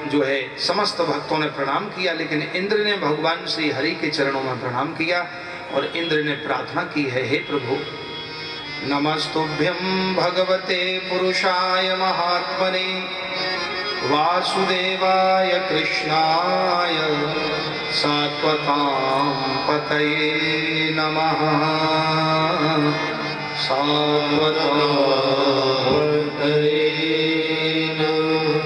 जो है समस्त भक्तों ने प्रणाम किया, लेकिन इंद्र ने भगवान श्री हरि के चरणों में प्रणाम किया और इंद्र ने प्रार्थना की है, हे प्रभु नमस्तुभ्यं भगवते पुरुषाय महात्मने वासुदेवाय कृष्णाय सात्वतां पतये नमः। सात्वतां पतये नमः।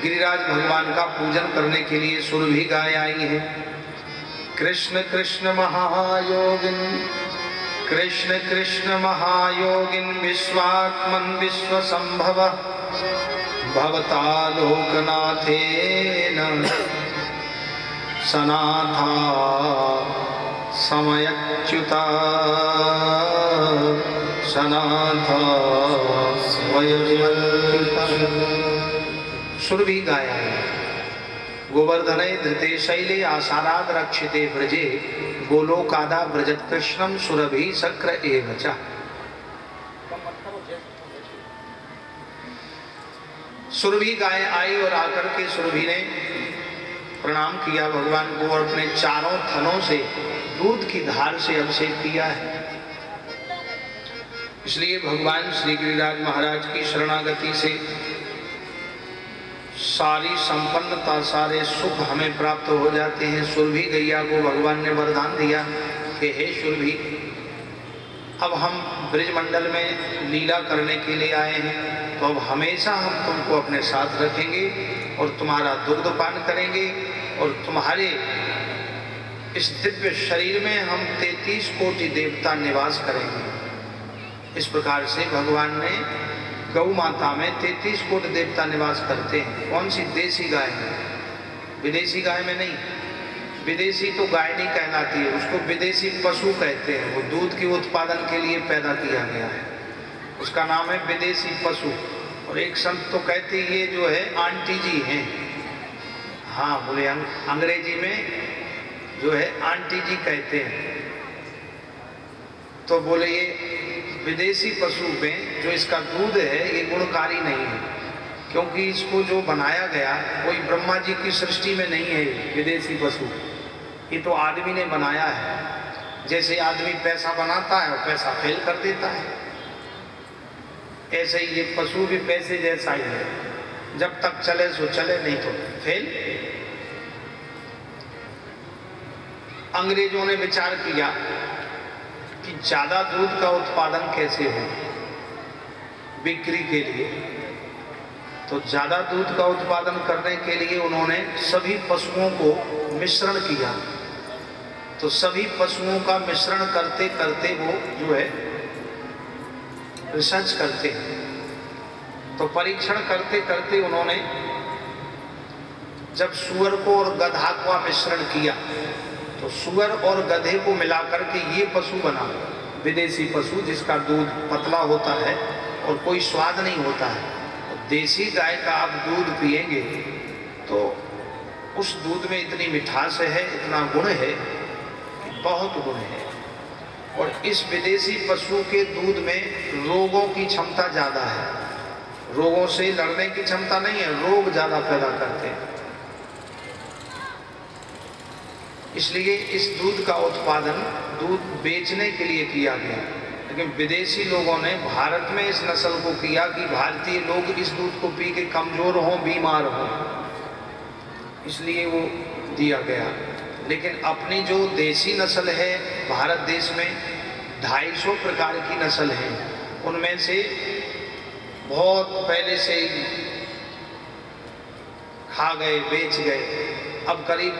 गिरिराज भगवान का पूजन करने के लिए सुरभि गाय आई है। कृष्ण कृष्ण महायोगिन, कृष्ण कृष्ण महायोगिन, विश्वात्मन विश्वसंभव, भवता लोकनाथेन सनाथा समयच्युता, सनाथा वयच्युता। सुरभि गाय है। गोवर्धने धृते शैले आसाराद रक्षिते ब्रजे, गोलोकादा व्रजत कृष्णम सुरभि शक्र एव च। सुरभि गाय आई और आकर के सुरभि ने प्रणाम किया भगवान को और अपने चारों थनों से दूध की धार से अभिषेक किया है। इसलिए भगवान श्री गिरिराज महाराज की शरणागति से सारी संपन्नता, सारे सुख हमें प्राप्त हो जाते हैं। सुरभि गैया को भगवान ने वरदान दिया कि हे सुरभि, अब हम ब्रजमंडल में लीला करने के लिए आए हैं, तो अब हमेशा हम तुमको अपने साथ रखेंगे और तुम्हारा दुग्धपान करेंगे और तुम्हारे इस दिव्य शरीर में हम 33 कोटि देवता निवास करेंगे। इस प्रकार से भगवान ने गौ माता में 33 कोटि देवता निवास करते हैं। कौन सी? देसी गाय है, विदेशी गाय में नहीं। विदेशी तो गाय नहीं कहलाती है, उसको विदेशी पशु कहते हैं। वो दूध के उत्पादन के लिए पैदा किया गया है, उसका नाम है विदेशी पशु। और एक संत तो कहते ये जो है आंटी जी हैं, हाँ बोले, अंग्रेजी में जो है आंटी जी कहते हैं। तो बोले ये विदेशी पशु में जो इसका दूध है ये गुणकारी नहीं है, क्योंकि इसको जो बनाया गया कोई ब्रह्मा जी की सृष्टि में नहीं है। विदेशी पशु ये तो आदमी ने बनाया है। जैसे आदमी पैसा बनाता है और पैसा फेल कर देता है, ऐसे ही ये पशु भी पैसे जैसा ही है, जब तक चले सो चले, नहीं तो फेल। अंग्रेजों ने विचार किया कि ज्यादा दूध का उत्पादन कैसे हो बिक्री के लिए। तो ज्यादा दूध का उत्पादन करने के लिए उन्होंने सभी पशुओं को मिश्रण किया। तो सभी पशुओं का मिश्रण करते करते वो जो है रिसर्च करते हैं। तो परीक्षण करते करते उन्होंने जब सुअर को और गधा का मिश्रण किया तो सुअर और गधे को मिलाकर के ये पशु बना, विदेशी पशु जिसका दूध पतला होता है और कोई स्वाद नहीं होता है। और देसी गाय का आप दूध पिएंगे तो उस दूध में इतनी मिठास है, इतना गुण है, बहुत गुण है। और इस विदेशी पशु के दूध में रोगों की क्षमता ज्यादा है, रोगों से लड़ने की क्षमता नहीं है, रोग ज्यादा पैदा करते हैं। इसलिए इस दूध का उत्पादन दूध बेचने के लिए किया गया। लेकिन विदेशी लोगों ने भारत में इस नस्ल को किया कि भारतीय लोग इस दूध को पी के कमजोर हों, बीमार हों, इसलिए वो दिया गया। लेकिन अपनी जो देसी नस्ल है भारत देश में 250 प्रकार की नस्ल है, उनमें से बहुत पहले से ही खा गए, बेच गए। अब करीब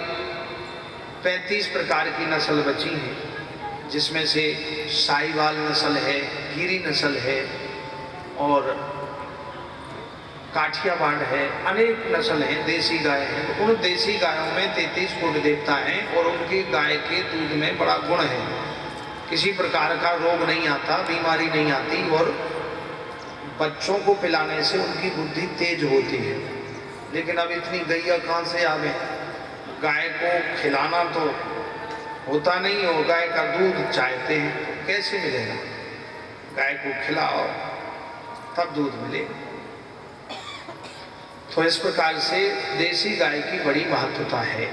35 प्रकार की नस्ल बची है, जिसमें से साहिवाल नस्ल है, गिरी नस्ल है और काठियावाड़ है, अनेक नस्ल हैं, देसी गाय हैं। तो उन देसी गायों में 33 कोटि देवता हैं और उनके गाय के दूध में बड़ा गुण है, किसी प्रकार का रोग नहीं आता, बीमारी नहीं आती और बच्चों को पिलाने से उनकी बुद्धि तेज होती है। लेकिन अब इतनी गैया कहाँ से आवे, गाय को खिलाना तो होता नहीं और गाय का दूध चाहते हैं, तो कैसे मिलेगा? गाय को खिलाओ तब दूध मिलेगा। तो इस प्रकार से देसी गाय की बड़ी महत्वता है।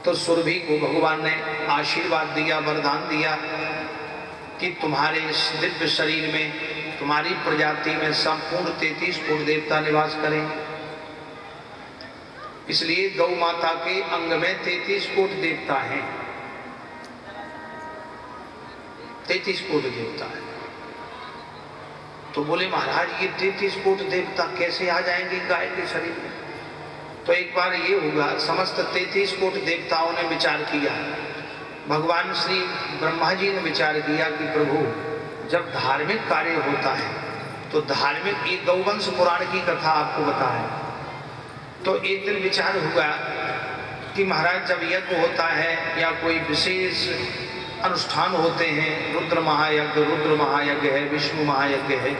तो सुरभि को भगवान ने आशीर्वाद दिया, वरदान दिया कि तुम्हारे इस दिव्य शरीर में, तुम्हारी प्रजाति में संपूर्ण 33 कोटि देवता निवास करेंगे। इसलिए गौ माता के अंग में 33 कोटि देवता हैं, 33 कोटि देवता है। तो बोले महाराज ये 33 कोटि देवता कैसे आ जाएंगे गाय के शरीर में? तो एक बार ये हुआ, समस्त 33 कोटि देवताओं ने विचार किया। भगवान श्री ब्रह्मा जी ने विचार किया कि प्रभु जब धार्मिक कार्य होता है तो धार्मिक, एक गौवंश पुराण की कथा आपको बताएं। तो एक दिन विचार हुआ कि महाराज जब यज्ञ होता है या कोई विशेष अनुष्ठान होते हैं, रुद्र महायज्ञ है, विष्णु महायज्ञ है,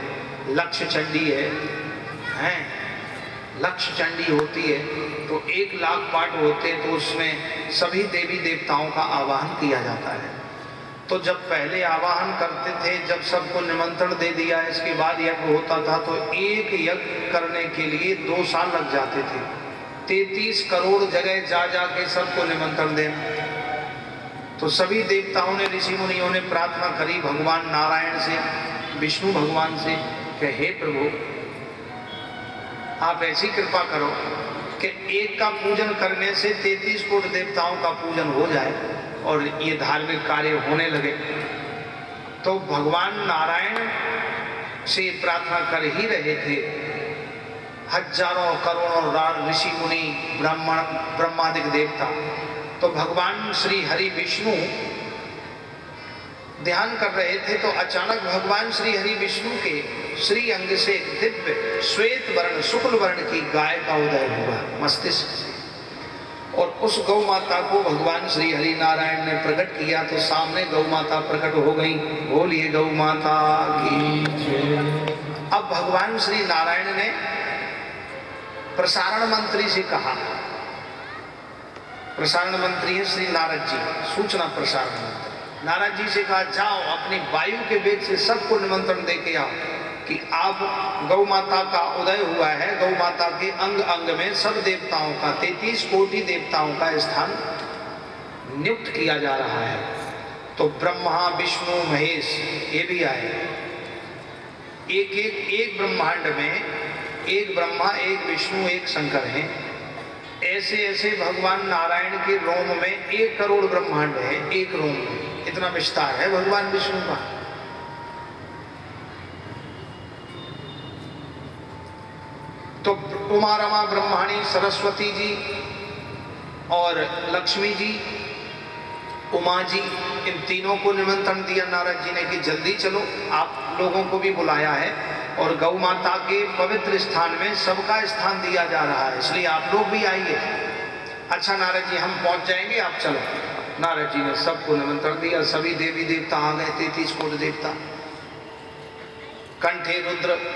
लक्ष्य चंडी है, लक्ष्य चंडी होती है, तो 1 लाख पाठ होते हैं। तो उसमें सभी देवी देवताओं का आवाहन किया जाता है। तो जब पहले आवाहन करते थे, जब सबको निमंत्रण दे दिया, इसके बाद यज्ञ होता था, तो एक यज्ञ करने के लिए 2 साल लग जाते थे। 33 करोड़ जगह जा जा के सबको निमंत्रण देना। तो सभी देवताओं ने, ऋषि मुनियों ने प्रार्थना करी भगवान नारायण से, विष्णु भगवान से कि हे प्रभु आप ऐसी कृपा करो कि एक का पूजन करने से 33 कोटि देवताओं का पूजन हो जाए और ये धार्मिक कार्य होने लगे। तो भगवान नारायण से प्रार्थना कर ही रहे थे। हजारों करोड़ों ऋषि मुनि, ब्राह्मण, ब्रह्मादिक देवता। तो भगवान श्री हरि विष्णु ध्यान कर रहे थे, तो अचानक भगवान श्री हरि विष्णु के श्री अंग से दिव्य श्वेत वर्ण, शुक्ल वर्ण की गाय का उदय हुआ मस्तिष्क से। और उस गौ माता को भगवान श्री हरि नारायण ने प्रकट किया। तो सामने गौ माता प्रकट हो गई। बोलिए गौ माता की। अब भगवान श्री नारायण ने प्रसारण मंत्री से कहा, प्रसारण मंत्री है श्री नारद जी, सूचना प्रसारण मंत्री, नारद जी से कहा जाओ अपनी वायु के वेग से सबको निमंत्रण दे के आओ कि आप गौ माता का उदय हुआ है, गौ माता के अंग अंग में सब देवताओं का 33 कोटि देवताओं का स्थान नियुक्त किया जा रहा है। तो ब्रह्मा विष्णु महेश ये भी आए, एक ब्रह्मांड में एक ब्रह्मा एक विष्णु एक शंकर हैं। ऐसे ऐसे भगवान नारायण के रोम में 1 करोड़ ब्रह्मांड है, एक रोम में इतना विस्तार है भगवान विष्णु का। तो उमा रमा ब्रह्माणी सरस्वती जी और लक्ष्मी जी, उमा जी, इन तीनों को निमंत्रण दिया नारद जी ने कि जल्दी चलो, आप लोगों को भी बुलाया है और गौ माता के पवित्र स्थान में सबका स्थान दिया जा रहा है, इसलिए आप लोग भी आइए। अच्छा नारद जी हम पहुंच जाएंगे, आप चलो। नारद जी ने सबको निमंत्रण दिया, सभी देवी देवता आ गए, 33 कोटि देवता। कंठे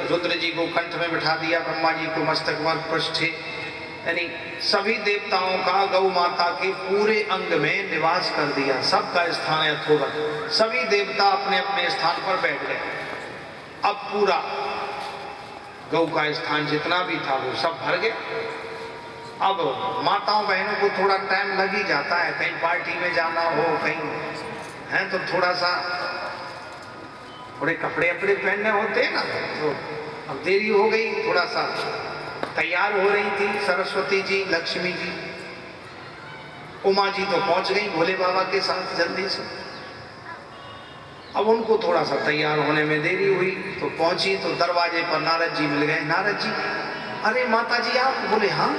रुद्र जी को कंठ में बिठा दिया, ब्रह्मा जी को मस्तक पर पृष्ठे, यानी सभी देवताओं का गौ माता के पूरे अंग में निवास कर दिया, सबका स्थान यथोवत, सभी देवता अपने अपने स्थान पर बैठ गए। अब पूरा गौ का स्थान जितना भी था वो सब भर गया। अब माताओं बहनों को थोड़ा टाइम लग ही जाता है, कहीं पार्टी में जाना हो, कहीं है तो थोड़ा सा थोड़े कपड़े अपड़े पहनने होते हैं ना, तो अब देरी हो गई, थोड़ा सा तैयार हो रही थी सरस्वती जी, लक्ष्मी जी, उमा जी तो पहुंच गई भोले बाबा के साथ जल्दी से। अब उनको थोड़ा सा तैयार होने में देरी हुई, तो पहुंची तो दरवाजे पर नारद जी मिल गए। नारद जी, अरे माता जी आप? बोले हाँ।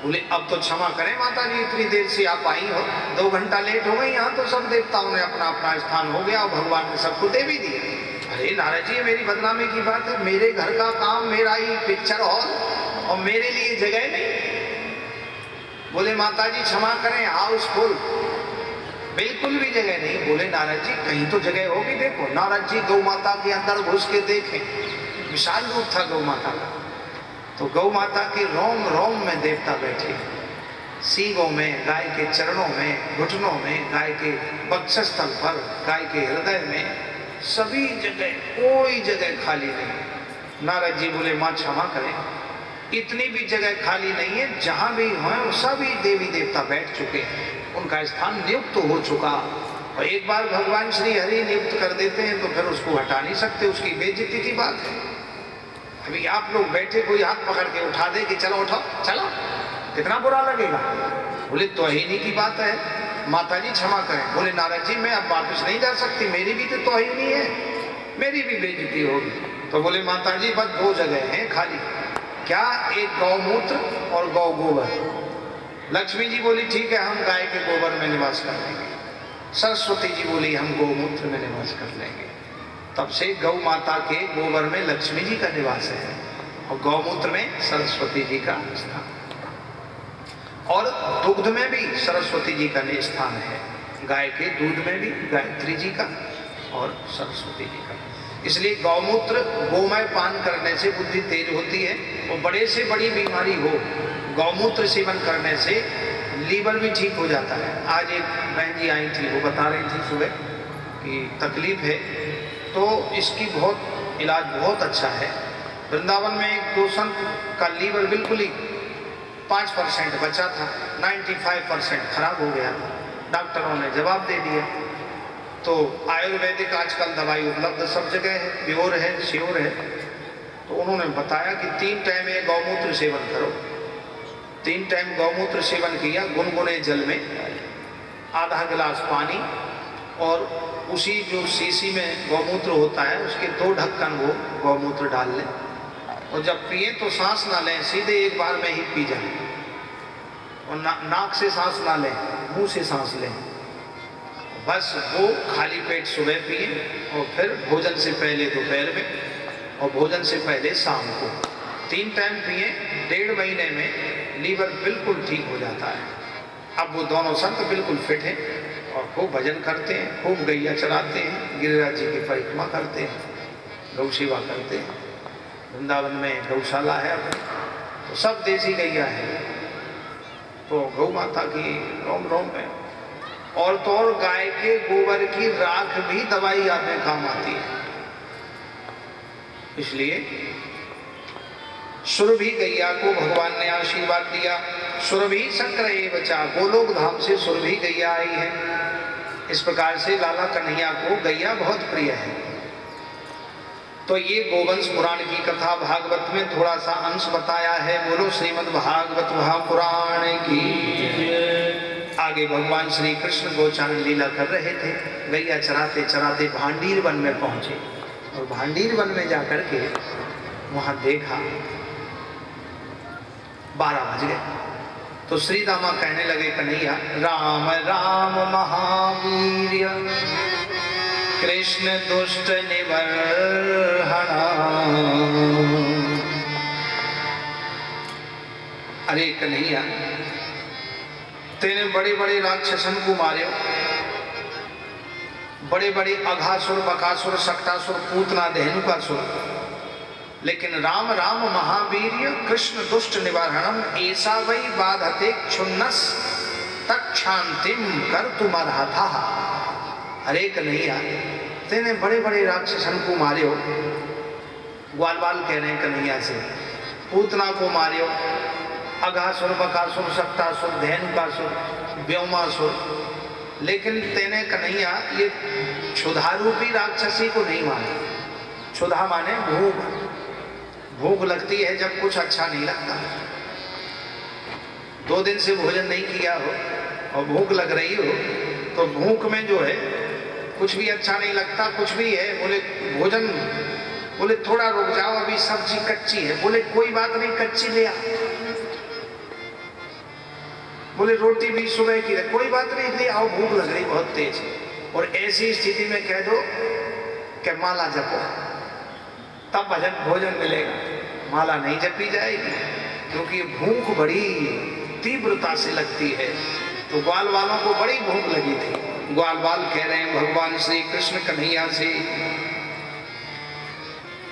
बोले अब तो क्षमा करें माता जी, इतनी देर से आप आई हो, 2 घंटा लेट हो गई, यहाँ तो सब देवताओं ने अपना अपना स्थान हो गया और भगवान ने सबको दे भी दिया। अरे नारद जी मेरी बदनामी की बात है, मेरे घर का काम, मेरा ही पिक्चर हॉल और मेरे लिए जगह नहीं। बोले माता जी क्षमा करें, हाउसफुल, बिल्कुल भी जगह नहीं। बोले नारद जी कहीं तो जगह होगी, देखो। नारद जी गौ माता के अंदर घुस के देखें, विशाल रूप था गौ माता का। तो गौ माता के रोम रोम में देवता बैठे, सींगों में, गाय के चरणों में, घुटनों में, गाय के वक्षस्थल पर, गाय के हृदय में, सभी जगह, कोई जगह खाली नहीं। नारद जी बोले माँ क्षमा करें, इतनी भी जगह खाली नहीं है, जहां भी हो सभी देवी देवता बैठ चुके हैं, उनका स्थान नियुक्त हो चुका। और एक बार भगवान श्री हरि नियुक्त कर देते हैं तो फिर उसको हटा नहीं सकते, उसकी बेइज्जती की बात है। अभी आप लोग बैठे, कोई हाथ पकड़ के उठा दे कि चलो उठाओ, चलो, कितना बुरा लगेगा। बोले तौहीनी की बात है, माता जी क्षमा करें। बोले नारद जी मैं अब वापस नहीं जा सकती, मेरी भी तो तौहीनी है, मेरी भी बेइज्जती होगी। तो बोले माता जी बस 2 जगह हैं खाली, क्या? एक गौमूत्र और गौ गोबर। लक्ष्मी जी बोली ठीक है हम गाय के गोबर में निवास कर लेंगे। सरस्वती जी बोली हम गौमूत्र में निवास कर लेंगे। तब से गौ माता के गोबर में लक्ष्मी जी का निवास है और गौमूत्र में सरस्वती जी का स्थान, और दुग्ध में भी सरस्वती जी का स्थान है, गाय के दूध में भी गायत्री जी का और सरस्वती जी का। इसलिए गौमूत्र, गोमय पान करने से बुद्धि तेज होती है, और बड़े से बड़ी बीमारी हो, गौमूत्र सेवन करने से लीवर भी ठीक हो जाता है। आज एक बहन जी आई थी, वो बता रही थी सुबह कि तकलीफ है, तो इसकी बहुत इलाज बहुत अच्छा है। वृंदावन में एक 2 संत का लीवर बिल्कुल ही 5% बचा था, 95% खराब हो गया था। डॉक्टरों ने जवाब दे दिया। तो आयुर्वेदिक आजकल दवाई उपलब्ध सब जगह है, प्योर है, श्योर है। तो उन्होंने बताया कि 3 टाइम ये गौमूत्र सेवन करो। 3 टाइम गौमूत्र सेवन किया, गुनगुने जल में आधा गिलास पानी, और उसी जो शीशी में गौमूत्र होता है उसके 2 ढक्कन वो गौमूत्र डाल लें, और जब पिए तो सांस ना लें, सीधे एक बार में ही पी जाएं, और नाक से सांस ना लें, मुंह से सांस लें। बस वो खाली पेट सुबह पिए, और फिर भोजन से पहले दोपहर में, और भोजन से पहले शाम को 3 टाइम पिए। 1.5 महीने में लीवर बिल्कुल ठीक हो जाता है। अब वो दोनों संत बिल्कुल फिट हैं और खूब भजन करते हैं, खूब गैया चराते हैं, गिरिराज जी की परिक्रमा करते हैं, गौ सेवा करते हैं। वृंदावन में गौशाला है, तो सब देसी गैया है, तो गौ माता की रोम रोम है। और तो और गाय के गोबर की राख भी दवाई में काम आती है। इसलिए सुरभि गैया को भगवान ने आशीर्वाद दिया। सुरभि शंकर बचा, गोलोक धाम से सुरभि गैया आई है। इस प्रकार से लाला कन्हैया को गैया बहुत प्रिय है। तो ये गोवंश पुराण की कथा भागवत में थोड़ा सा अंश बताया है। बोलो श्रीमद् भागवत महापुराण की। आगे भगवान श्री कृष्ण गोचारण लीला कर रहे थे। गैया चराते चराते भांडीर वन में पहुंचे और भांडीर वन में जाकर के वहां देखा 12 बज गए। तो श्री दामा कहने लगे कन्हैया राम राम महावीर कृष्ण दुष्ट निवर्हणा। अरे कन्हैया, तेने बड़े बड़े राक्षसन को मारे, बड़े बड़े अघासुर बकासुर सक्टासुर पूतना धेनुकासुर, लेकिन राम राम महावीर्य कृष्ण दुष्ट निवारणम ऐसा वै बाधते क्षुन्नस तक्षांतिम कर तुमर्हथा। अरे कन्हैया, तेने बड़े बड़े राक्षसन को मारे हो। ग्वाल बाल कह रहे हैं कन्हैया से, पूतना को मारे हो, अघासुर बकासुर सक्टासुर धेनुकासुर व्योमासुर, लेकिन तेने कन्हैया ये क्षुधा रूपी राक्षसी को नहीं मारा। क्षुधा माने भूख, भूख लगती है जब कुछ अच्छा नहीं लगता। 2 दिन से भोजन नहीं किया हो और भूख लग रही हो, तो भूख में जो है कुछ भी अच्छा नहीं लगता। कुछ भी है, बोले भोजन, बोले थोड़ा रुक जाओ अभी सब्जी कच्ची है, बोले कोई बात नहीं कच्ची ले आ। बोले रोटी भी सुबह की है, कोई बात नहीं ले आओ, भूख लग रही बहुत तेज। और ऐसी स्थिति में कह दो कि माला जपो, तब भजन भोजन मिलेगा। माला नहीं जपी जाएगी क्योंकि भूख बड़ी तीव्रता से लगती है। तो ग्वाल वालों को बड़ी भूख लगी थी। ग्वाल बाल कह रहे हैं भगवान श्री कृष्ण कन्हैया से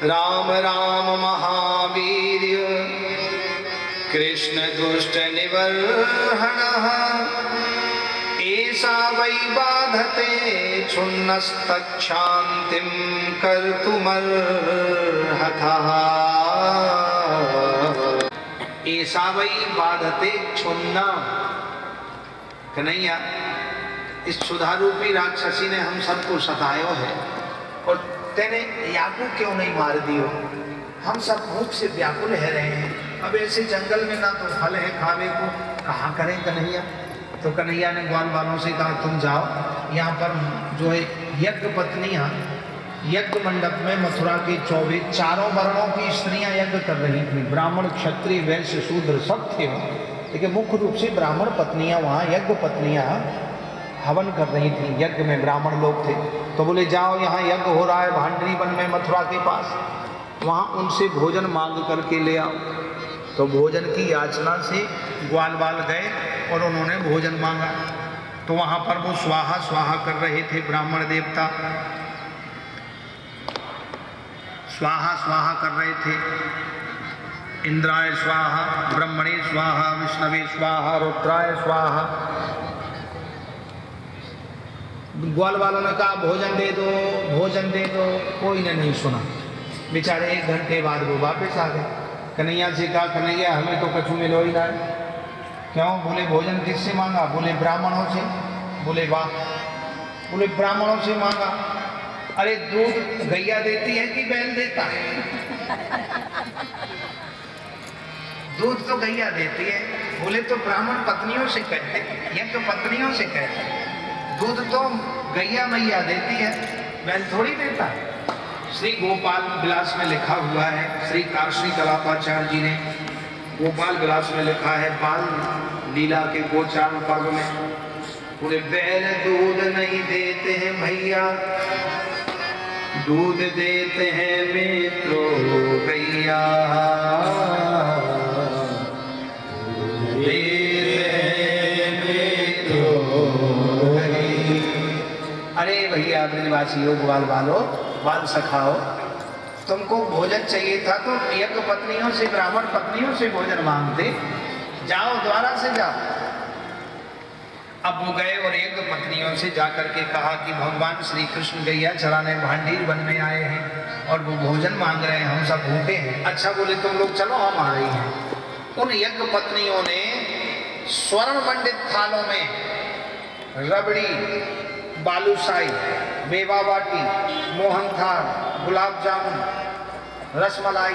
राम राम महावीर कृष्ण दुष्ट निवर्हणः ऐसा वै बाधते क्षुन्नस्तक्षान्तिं कर्तुमर्हतः। ऐसा वै बाधते क्षुन्ना। कन्हैया, इस क्षुधारूपी राक्षसी ने हम सबको सतायो है और तेने याकू क्यों नहीं मार दियो? हम सब भूख से व्याकुल है रहे हैं। अब ऐसे जंगल में ना तो फल है खावे को, कहाँ करें कन्हैया? तो कन्हैया ने ग्वाल वालों से कहा तुम जाओ, यहाँ पर जो है यज्ञ पत्नियां यज्ञ मंडप में मथुरा के 24 चारों वर्णों की स्त्रियां यज्ञ कर रही थी। ब्राह्मण क्षत्रिय वैश्य शूद्र सब थे वहाँ, लेकिन मुख्य रूप से ब्राह्मण पत्नियां वहाँ यज्ञ पत्नियां हवन कर रही थी। यज्ञ में ब्राह्मण लोग थे। तो बोले जाओ, यहाँ यज्ञ हो रहा है भांडरी वन में मथुरा के पास, वहाँ उनसे भोजन मांग करके ले आओ। तो भोजन की याचना से ग्वाल बाल गए और उन्होंने भोजन मांगा। तो वहाँ पर वो स्वाहा स्वाहा कर रहे थे ब्राह्मण देवता, स्वाहा स्वाहा कर रहे थे। इंद्राय स्वाहा, ब्रह्मणे स्वाहा, विष्णवे स्वाहा, रुद्राय स्वाहा। ग्वाल वालों ने कहा भोजन दे दो, भोजन दे दो, कोई ने नहीं सुना। बेचारे 1 घंटे बाद वो वापस आ गए। कन्हैया से कहा कन्हैया हमें तो कछु मिलो ही ना। क्यों? बोले भोजन किससे मांगा? बोले ब्राह्मणों से। बोले वाह। बोले ब्राह्मणों से मांगा। अरे दूध गैया देती है कि बैल देता है? दूध तो गैया देती है। बोले तो ब्राह्मण पत्नियों से कहते हैं, यज्ञ पत्नियों से कहते हैं। दूध तो गैया मैया देती है, बैल थोड़ी देता है। श्री गोपाल विलास में लिखा हुआ है, श्री काशी कलापाचार्य जी ने गोपाल विलास में लिखा है, बाल लीला के गोचारण पर्व में, पूरे बैल दूध नहीं देते हैं भैया, दूध देते हैं मित्रों गैया, अरे भैया ब्रजवासी हो, ग्वाल बालो, बाल सखाओ, तुमको भोजन चाहिए था तो यज्ञ पत्नियों से, ब्राह्मण पत्नियों से भोजन मांगते, जाओ द्वारा से जाओ। अब वो गए और यज्ञ पत्नियों से जाकर के कहा कि भगवान श्री कृष्ण गैया चराने भांडीर बनने आए हैं और वो भोजन मांग रहे हैं, हम सब भूखे हैं। अच्छा बोले तुम लोग चलो, हम आ रही हैं। उन यज्ञ पत्नियों ने स्वर्ण मंडित थालों में रबड़ी, बालूशाही, मेवा बाटी, मोहन थाल, गुलाब जामुन, रसमलाई,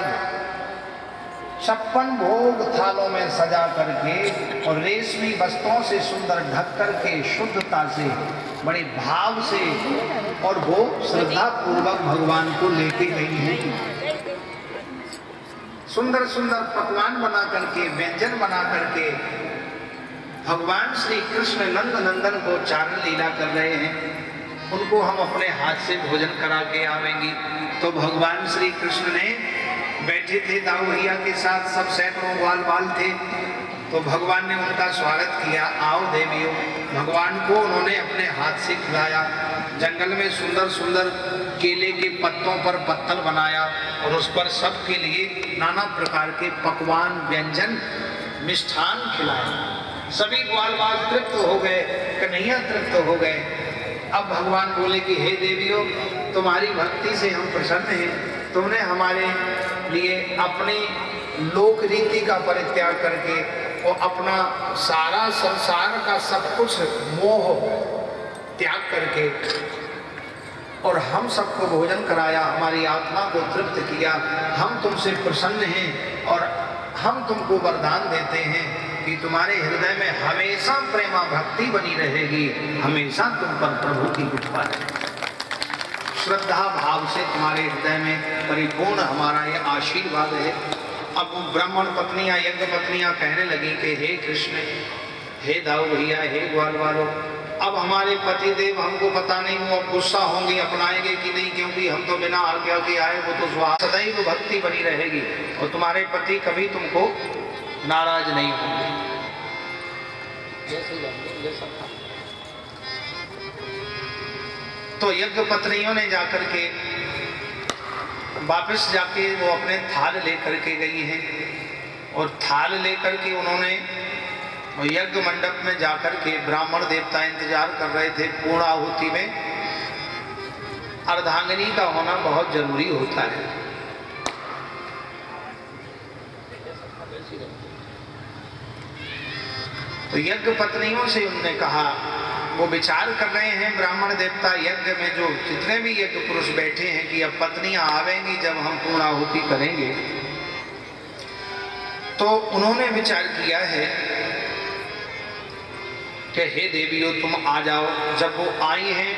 56 भोग थालों में सजा करके और रेशमी वस्त्रों से सुंदर ढक करके शुद्धता से, बड़े भाव से, और वो श्रद्धा पूर्वक भगवान को लेके गई है। सुंदर सुंदर पकवान बना करके, व्यंजन बना करके भगवान श्री कृष्ण नंद नंदन को चारण लीला कर रहे हैं। उनको हम अपने हाथ से भोजन करा के आवेंगी। तो भगवान श्री कृष्ण ने बैठे थे दाऊ भैया के साथ, सब सैकड़ों ग्वाल बाल थे। तो भगवान ने उनका स्वागत किया, आओ देवियों। भगवान को उन्होंने अपने हाथ से खिलाया। जंगल में सुंदर सुंदर केले के पत्तों पर पत्तल बनाया और उस पर सबके लिए नाना प्रकार के पकवान, व्यंजन, मिष्ठान खिलाया। सभी ग्वाल बाल तृप्त हो गए, कन्हैया तृप्त हो गए। अब भगवान बोले कि हे देवियों, तुम्हारी भक्ति से हम प्रसन्न हैं। तुमने हमारे लिए अपनी लोक रीति का परित्याग करके और अपना सारा संसार का सब कुछ मोह त्याग करके और हम सबको भोजन कराया, हमारी आत्मा को तृप्त किया। हम तुमसे प्रसन्न हैं और हम तुमको वरदान देते हैं कि तुम्हारे हृदय में हमेशा प्रेमा भक्ति बनी रहेगी, हमेशा तुम पर प्रभु की कृपा रहेगी। श्रद्धा भाव से तुम्हारे हृदय में परिपूर्ण हमारा ये आशीर्वाद है। अब वो ब्राह्मण पत्नियां, यज्ञ पत्नियां कहने लगी कि हे कृष्ण, हे दाऊ भैया, हे ग्वाल वालों, अब हमारे पति देव, हमको पता नहीं वो अब गुस्सा होंगे, अपनाएंगे कि नहीं, क्योंकि हम तो बिना आज्ञा के आए। वो तो सदैव भक्ति बनी रहेगी और तुम्हारे पति कभी तुमको नाराज नहीं होंगे। तो यज्ञ पत्नियों ने जाकर के वापस जाके वो अपने थाल लेकर के गई हैं और थाल लेकर के उन्होंने यज्ञ मंडप में जाकर के, ब्राह्मण देवता इंतजार कर रहे थे। पूर्णाहुति में अर्धांगिनी का होना बहुत जरूरी होता है। तो यज्ञ पत्नियों से उन्होंने कहा, वो विचार कर रहे हैं ब्राह्मण देवता यज्ञ में जो जितने भी यज्ञ पुरुष बैठे हैं कि अब पत्नियां आवेंगी जब हम पूर्णाहुति करेंगे। तो उन्होंने विचार किया है कि हे देवियों, तुम आ जाओ। जब वो आई हैं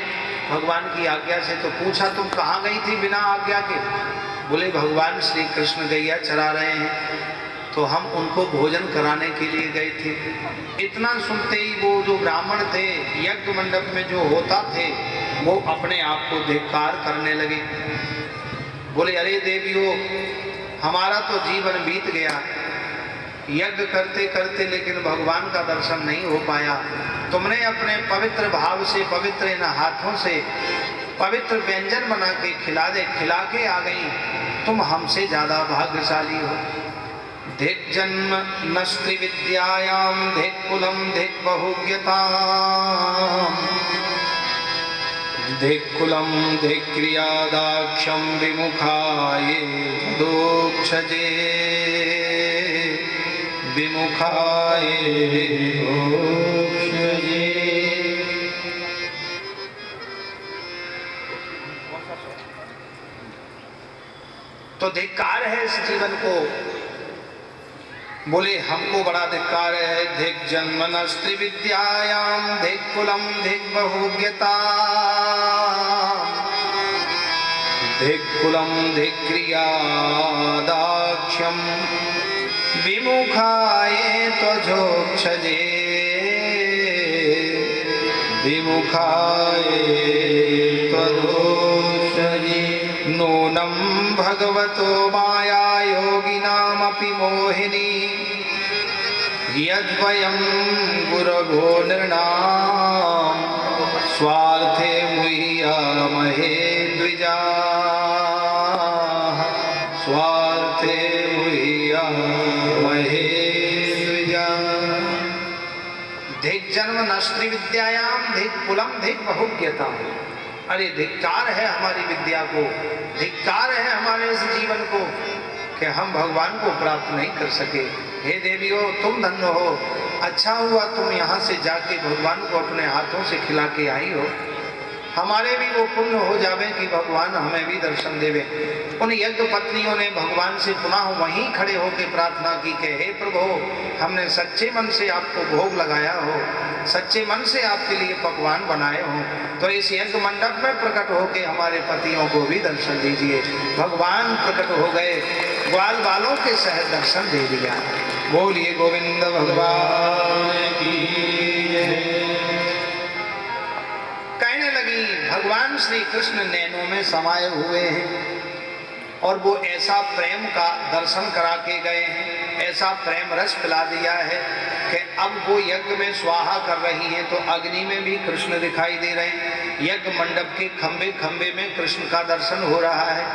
भगवान की आज्ञा से, तो पूछा तुम कहाँ गई थी बिना आज्ञा के? बोले भगवान श्री कृष्ण गैया चरा रहे हैं, तो हम उनको भोजन कराने के लिए गए थे। इतना सुनते ही वो जो ब्राह्मण थे, यज्ञ मंडप में जो होता थे, वो अपने आप को धिक्कार करने लगे। बोले अरे देवियों, हमारा तो जीवन बीत गया यज्ञ करते करते, लेकिन भगवान का दर्शन नहीं हो पाया। तुमने अपने पवित्र भाव से, पवित्र इन हाथों से पवित्र व्यंजन बना के खिला के आ गई। तुम हमसे ज्यादा भाग्यशाली हो। धिक् जन्म नस्ति विद्यायां, धिक् कुलं धिक् बहुज्ञताम्, धिक् कुलं धिक् क्रियादाक्ष्यं विमुखाये दोक्षजे, विमुखाये दोक्षजे। तो धिक्कार है इस जीवन को। बोले हमको बड़ा धिक्कार है। धिक् जन्मनस्ति विद्यायां, धिक् कुलं धिक् बहुज्ञताम्, धिक् कुलं धिक् क्रियादाक्ष्यं विमुखाये त्वजोक्षजे, विमुखाये त्वजोक्षजे। नूनं भगवतो माया योगिनामपि मोहिनी, यद्वयं गुरवो नृणां, स्वार्थे मुह्यमहे द्विजाः। विद्यायाम धिक कुलम धिक बहुज्ञता। अरे धिक्कार है हमारी विद्या को, धिक्कार है हमारे इस जीवन को कि हम भगवान को प्राप्त नहीं कर सके। हे देवियों, तुम धन्य हो, अच्छा हुआ तुम यहाँ से जाके भगवान को अपने हाथों से खिला के आई हो। हमारे भी वो पुण्य हो जावे कि भगवान हमें भी दर्शन देवे। उन यज्ञ पत्नियों ने भगवान से पुनः वहीं खड़े होकर प्रार्थना की कि हे प्रभु, हमने सच्चे मन से आपको भोग लगाया हो, सच्चे मन से आपके लिए पकवान बनाए हो, तो इस यज्ञ मंडप में प्रकट होकर हमारे पतियों को भी दर्शन दीजिए। भगवान प्रकट हो गए, ग्वाल बालों के सहित दर्शन दे दिया। बोलिए गोविंद भगवान की जय। कहने लगी भगवान श्री कृष्ण नैनों में समाये हुए हैं और वो ऐसा प्रेम का दर्शन करा के गए हैं, ऐसा प्रेम रस पिला दिया है कि अब वो यज्ञ में स्वाहा कर रही हैं तो अग्नि में भी कृष्ण दिखाई दे रहे हैं। यज्ञ मंडप के खंबे खंबे में कृष्ण का दर्शन हो रहा है।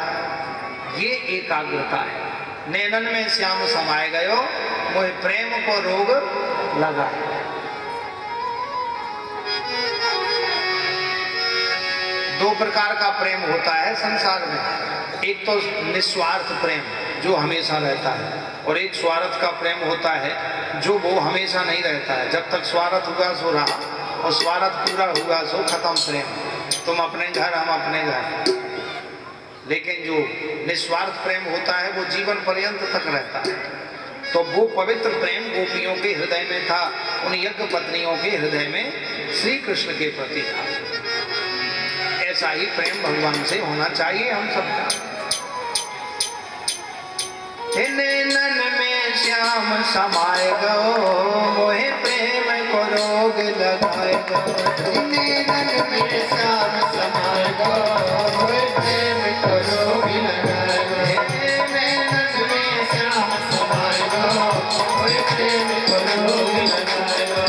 ये एकाग्रता है। नैनन में श्याम समाये गयो, मोहे प्रेम को रोग लगा। दो प्रकार का प्रेम होता है संसार में, एक तो निस्वार्थ प्रेम जो हमेशा रहता है, और एक स्वार्थ का प्रेम होता है जो वो हमेशा नहीं रहता है। जब तक स्वार्थ हुआ सो रहा और स्वार्थ पूरा हुआ सो खत्म प्रेम। तुम अपने घर, हम अपने घर। लेकिन जो निस्वार्थ प्रेम होता है वो जीवन पर्यंत तक रहता है। तो वो पवित्र प्रेम गोपियों के हृदय में था, उन यज्ञ पत्नियों के हृदय में श्री कृष्ण के प्रति था। ऐसा ही प्रेम भगवान से होना चाहिए हम सबका। नैनन में श्याम समाये गो, मोहे प्रेम को रोग लगाए गो। नैनन में श्याम समाये गो, मोहे प्रेम को रोग लगाए गो। नैनन में श्याम समाये गो, मोहे प्रेम को रोग लगाए गो।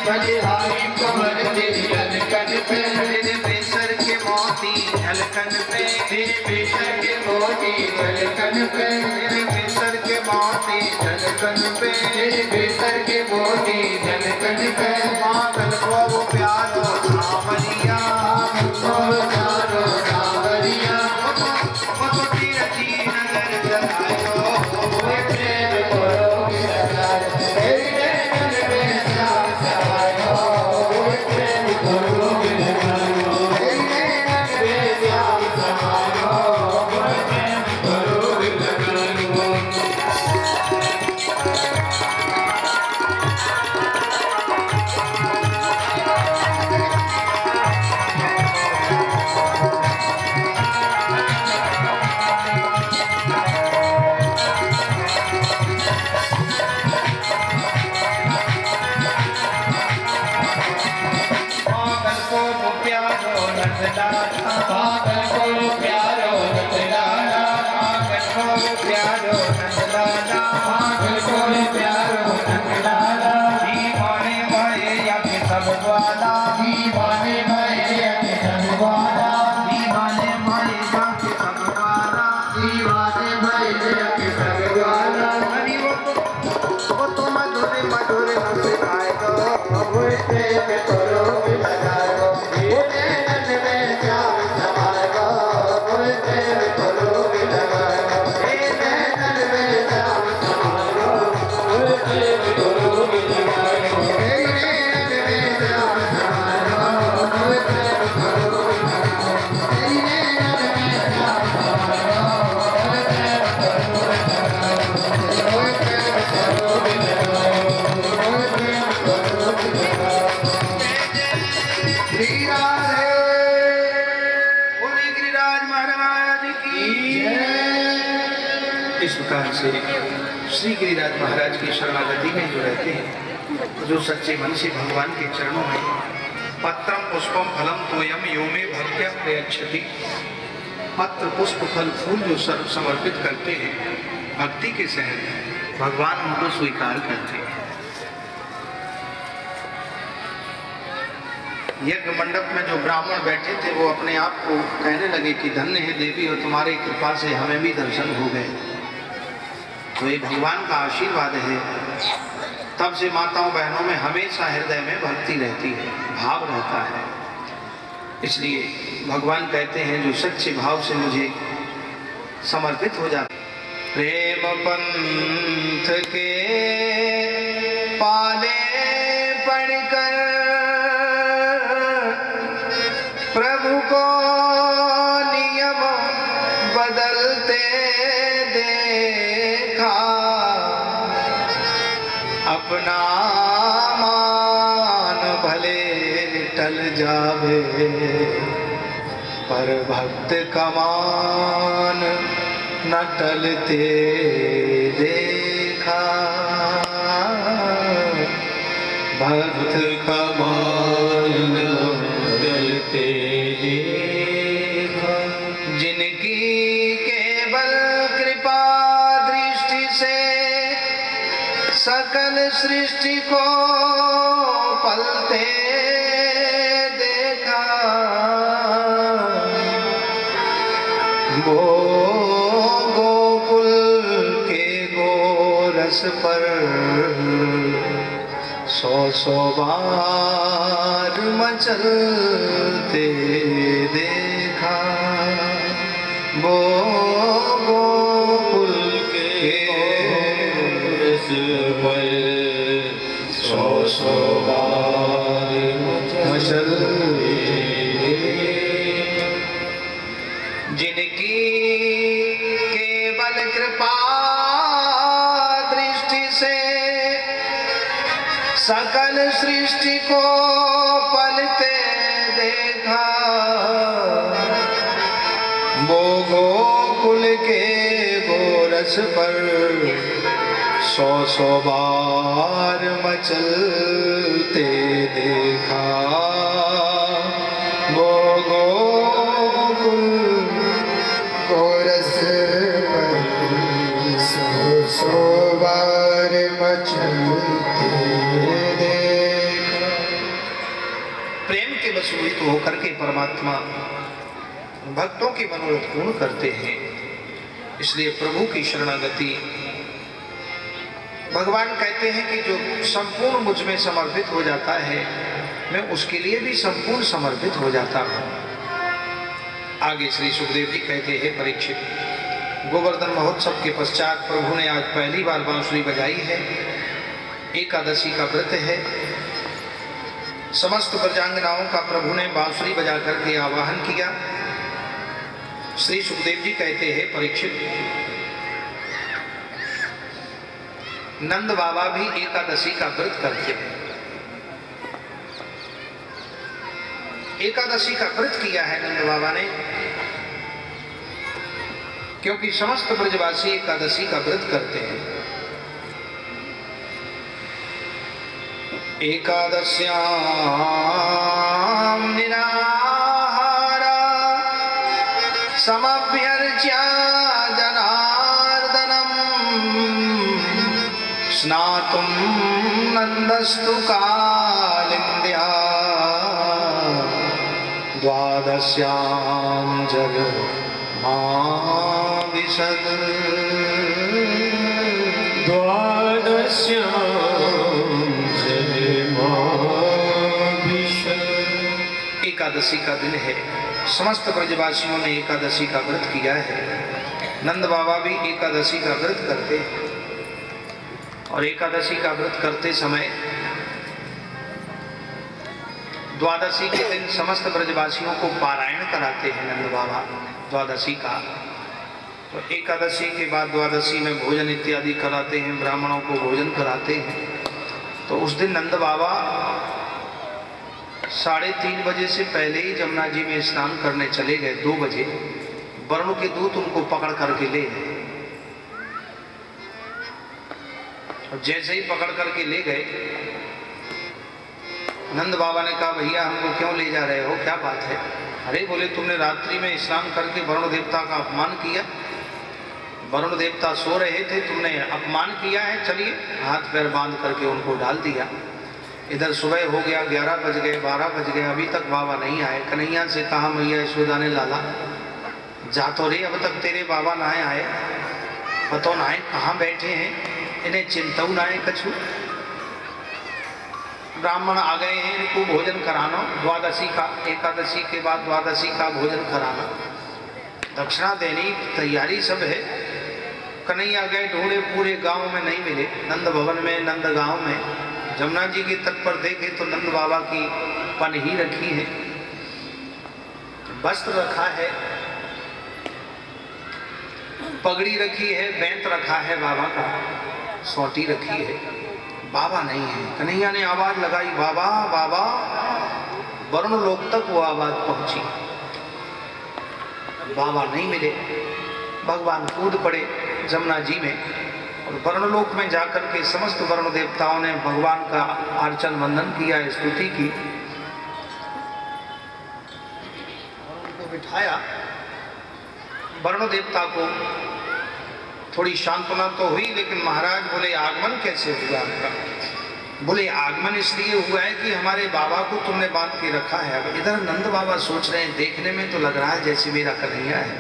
बलिहारी कमर तेरी अलकन पे, तेरे बेसर के मोती झलकन पे, तेरे बेसर के मोती झलकन पे, तेरे बेसर के मोती झलकन पे, तेरे बेसर के मोती झलकन पे, पागल को वो प्यारो सावरिया, चारो सावरिया, वो तो तीरथी नगर चलायो, प्रेम करोगे लगार, तेरे नैनन में श्याम समायो, प्रेम करोगे लगार, तेरे नैनन में श्याम समायो, प्रेम करोगे लगार। पागल को वो प्यारो नंदलाला, पागल को प्यारो नंदलाला, पागल को वो प्यारो नंदलाला, पागल को प्यारो नंदलाला, दीवाने भये या के सब ग्वाला, दीवाने भये अति संगवाला, दीवाने भये या के सब ग्वाला, दीवाने भये अति संगवाला, अरे वो तो मधुर मधुर रस गाएगा, प्रेम करोगे लगारो, ये नैनन में श्याम समायो, प्रेम करोगे लगारो, ये नैनन में श्याम समायो, प्रेम करोगे लगारो, ये नैनन में श्याम समायो, प्रेम करोगे लगारो, ये नैनन में श्याम समायो, प्रेम करोगे लगारो, प्रेम करोगे लगारो, प्रेम करोगे लगारो। श्री राधे बोले गिरिराज महाराज की जय। इस प्रकार से श्री गिरिराज महाराज की शरणागति में जो रहते हैं, जो सच्चे मन से भगवान के चरणों में पत्रम पुष्पम फलम तोयम यो में भक्त्या प्रयच्छति, पत्र पुष्प फल फूल जो सर्व समर्पित करते हैं भक्ति के सहज भगवान उनको स्वीकार करते हैं। यज्ञ मंडप में जो ब्राह्मण बैठे थे वो अपने आप को कहने लगे कि धन्य है देवी और तुम्हारी कृपा से हमें भी दर्शन हो गए। तो ये भगवान का आशीर्वाद है। तब से माताओं बहनों में हमेशा हृदय में भक्ति रहती है, भाव रहता है। इसलिए भगवान कहते हैं जो सच्चे भाव से मुझे समर्पित हो जाते। प्रेम पंथ के पाले पढ़कर प्रभु को नियम बदलते देखा, अपना मान भले टल जावे पर भक्त का मान न टलते देखा, भक्त का मान न टलते देखा। जिनकी केवल कृपा दृष्टि से सकल सृष्टि को पलते देखा, वो गोकुल के गोरस पर सौ बार मचलते देखा, वो गोकुल के गोरस पर सौ बार मचलते। जिनकी केवल कृपा दृष्टि से सकल सृष्टि को पलते देखा, वो गोकुल के गोरस पर सौ बार मचलते देखा, वो गोकुल गोरस पर सौ बार मचलते देखा। वसूलित होकर के परमात्मा भक्तों के मनोरथ पूर्ण करते हैं। इसलिए प्रभु की शरणागति, भगवान कहते हैं कि जो संपूर्ण मुझ में समर्पित हो जाता है मैं उसके लिए भी संपूर्ण समर्पित हो जाता हूँ। आगे श्री सुखदेव जी कहते हैं, परीक्षित, गोवर्धन महोत्सव के पश्चात प्रभु ने आज पहली बार बांसुरी बजाई है। एकादशी का व्रत है। समस्त प्रजांगनाओं का प्रभु ने बांसुरी बजा करके आवाहन किया। श्री सुखदेव जी कहते हैं, परीक्षित, नंद बाबा भी एकादशी का व्रत करते हैं। एकादशी का व्रत किया है नंद बाबा ने, क्योंकि समस्त ब्रजवासी एकादशी का व्रत करते हैं। एकादश्याम निराहारा समभ्यर्च्य जनार्दनम् स्नातुं नन्दस्तु कालिन्द्या द्वादश्यां जग माविशद द्वादश्यां जग माविशद। एकादशी का दिन है। समस्त ब्रजवासियों ने एकादशी का व्रत किया है। नंद बाबा भी एकादशी का व्रत करते हैं और एकादशी का व्रत करते समय द्वादशी के दिन समस्त ब्रजवासियों को पारायण कराते हैं नंद बाबा द्वादशी का। तो एकादशी के बाद द्वादशी में भोजन इत्यादि कराते हैं, ब्राह्मणों को भोजन कराते हैं। तो उस दिन नंद बाबा 3:30 बजे से पहले ही जमुना जी में स्नान करने चले गए। 2 बजे वरुण के दूत उनको पकड़ करके ले गए और जैसे ही पकड़ करके ले गए, नंद बाबा ने कहा, भैया हमको क्यों ले जा रहे हो, क्या बात है? अरे बोले, तुमने रात्रि में स्नान करके वरुण देवता का अपमान किया। वरुण देवता सो रहे थे, तुमने अपमान किया है। चलिए, हाथ पैर बांध करके उनको डाल दिया। इधर सुबह हो गया, 11 बज गए, 12 बज गए, अभी तक बाबा नहीं आए। कन्हैया से कहा, मैया यशोदा ने, लाला जा तो रे, अब तक तेरे बाबा ना आए, पतो ना कहाँ बैठे हैं, इन्हें चिंता ना है कछु। ब्राह्मण आ गए हैं, इनको भोजन कराना द्वादशी का, एकादशी के बाद द्वादशी का भोजन कराना, दक्षिणा देनी, तैयारी सब है। कन्हैया गए ढूंढे, पूरे गांव में नहीं मिले। नंद भवन में, नंद गांव में, जमुना जी के तट पर देखे तो नंद बाबा की पनही रखी है, वस्त्र रखा है, पगड़ी रखी है, बैंत रखा है बाबा का, सोटी रखी है। बाबा नहीं है। कन्हैया ने आवाज लगाई, बाबा बाबा। वरुण लोक तक वो आवाज पहुंची, बाबा नहीं मिले। भगवान कूद पड़े जमुना जी में और वरुण लोक में जाकर के समस्त वरुण देवताओं ने भगवान का अर्चन वंदन किया, स्तुति की। उनको बिठाया। वरुण देवता को थोड़ी सांत्वना तो हुई, लेकिन महाराज बोले, आगमन कैसे हुआ आपका? बोले, आगमन इसलिए हुआ है कि हमारे बाबा को तुमने बांध के रखा है। अब इधर नंद बाबा सोच रहे हैं, देखने में तो लग रहा है जैसे मेरा कन्हैया है,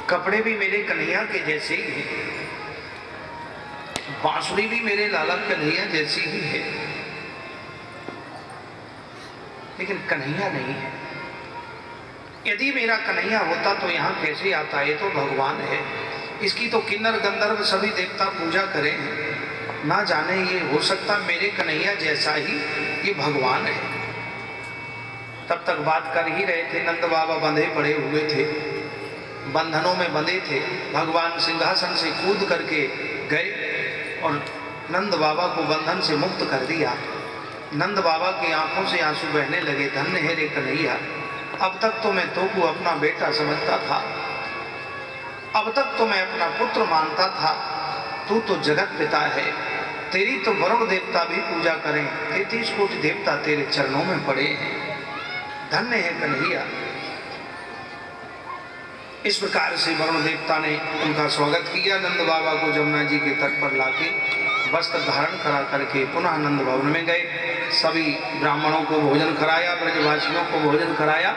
कपड़े भी मेरे कन्हैया के जैसे ही है, बांसुरी भी मेरे लाला कन्हैया जैसी ही है, लेकिन कन्हैया नहीं है। यदि मेरा कन्हैया होता तो यहाँ कैसे आता? ये तो भगवान है, इसकी तो किन्नर गंधर्व सभी देवता पूजा करें, ना जाने ये हो सकता मेरे कन्हैया जैसा ही ये भगवान है। तब तक बात कर ही रहे थे। नंद बाबा बंधे पड़े हुए थे, बंधनों में बंधे थे। भगवान सिंहासन से कूद करके गए और नंद बाबा को बंधन से मुक्त कर दिया। नंद बाबा की आंखों से आंसू बहने लगे, धन्य है रे कन्हैया, अब तक तो मैं तो को अपना बेटा समझता था, अब तक तो मैं अपना पुत्र मानता था, तू तो जगत पिता है, तेरी तो वरुण देवता भी पूजा करें, 33 कोटि देवता तेरे चरणों में पड़े हैं, धन्य है कन्हैया। इस प्रकार से वरुण देवता ने उनका स्वागत किया। नंद बाबा को जमुना जी के तट पर लाके वस्त्र धारण करा करके पुनः नंद भवन में गए। सभी ब्राह्मणों को भोजन कराया, ब्रजवासियों को भोजन कराया,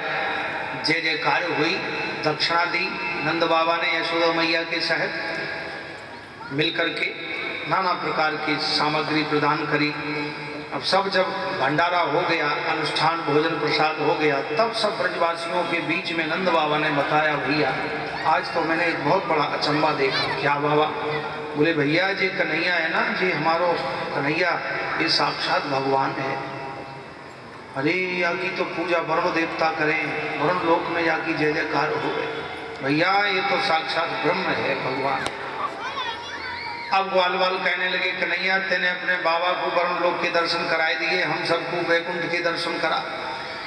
जय जयकार हुई, दक्षिणा दी। नंद बाबा ने यशोदा मैया के सहित मिलकर के नाना प्रकार की सामग्री प्रदान करी। अब सब जब भंडारा हो गया, अनुष्ठान भोजन प्रसाद हो गया, तब सब ब्रजवासियों के बीच में नंद बाबा ने बताया, भैया आज तो मैंने एक बहुत बड़ा अचंबा देखा। क्या बाबा? बोले भैया जी कन्हैया है ना जी, हमारो कन्हैया ये साक्षात भगवान है। अरे या की तो पूजा वरुण देवता करें, वरुण लोक में या की जय जयकार हो गए। भैया ये तो साक्षात ब्रह्म है भगवान। अब ग्वाल वाल कहने लगे, कन्हैया तेने अपने बाबा को वरुण लोक के दर्शन कराए दिए, हम सबको वैकुंठ के दर्शन करा।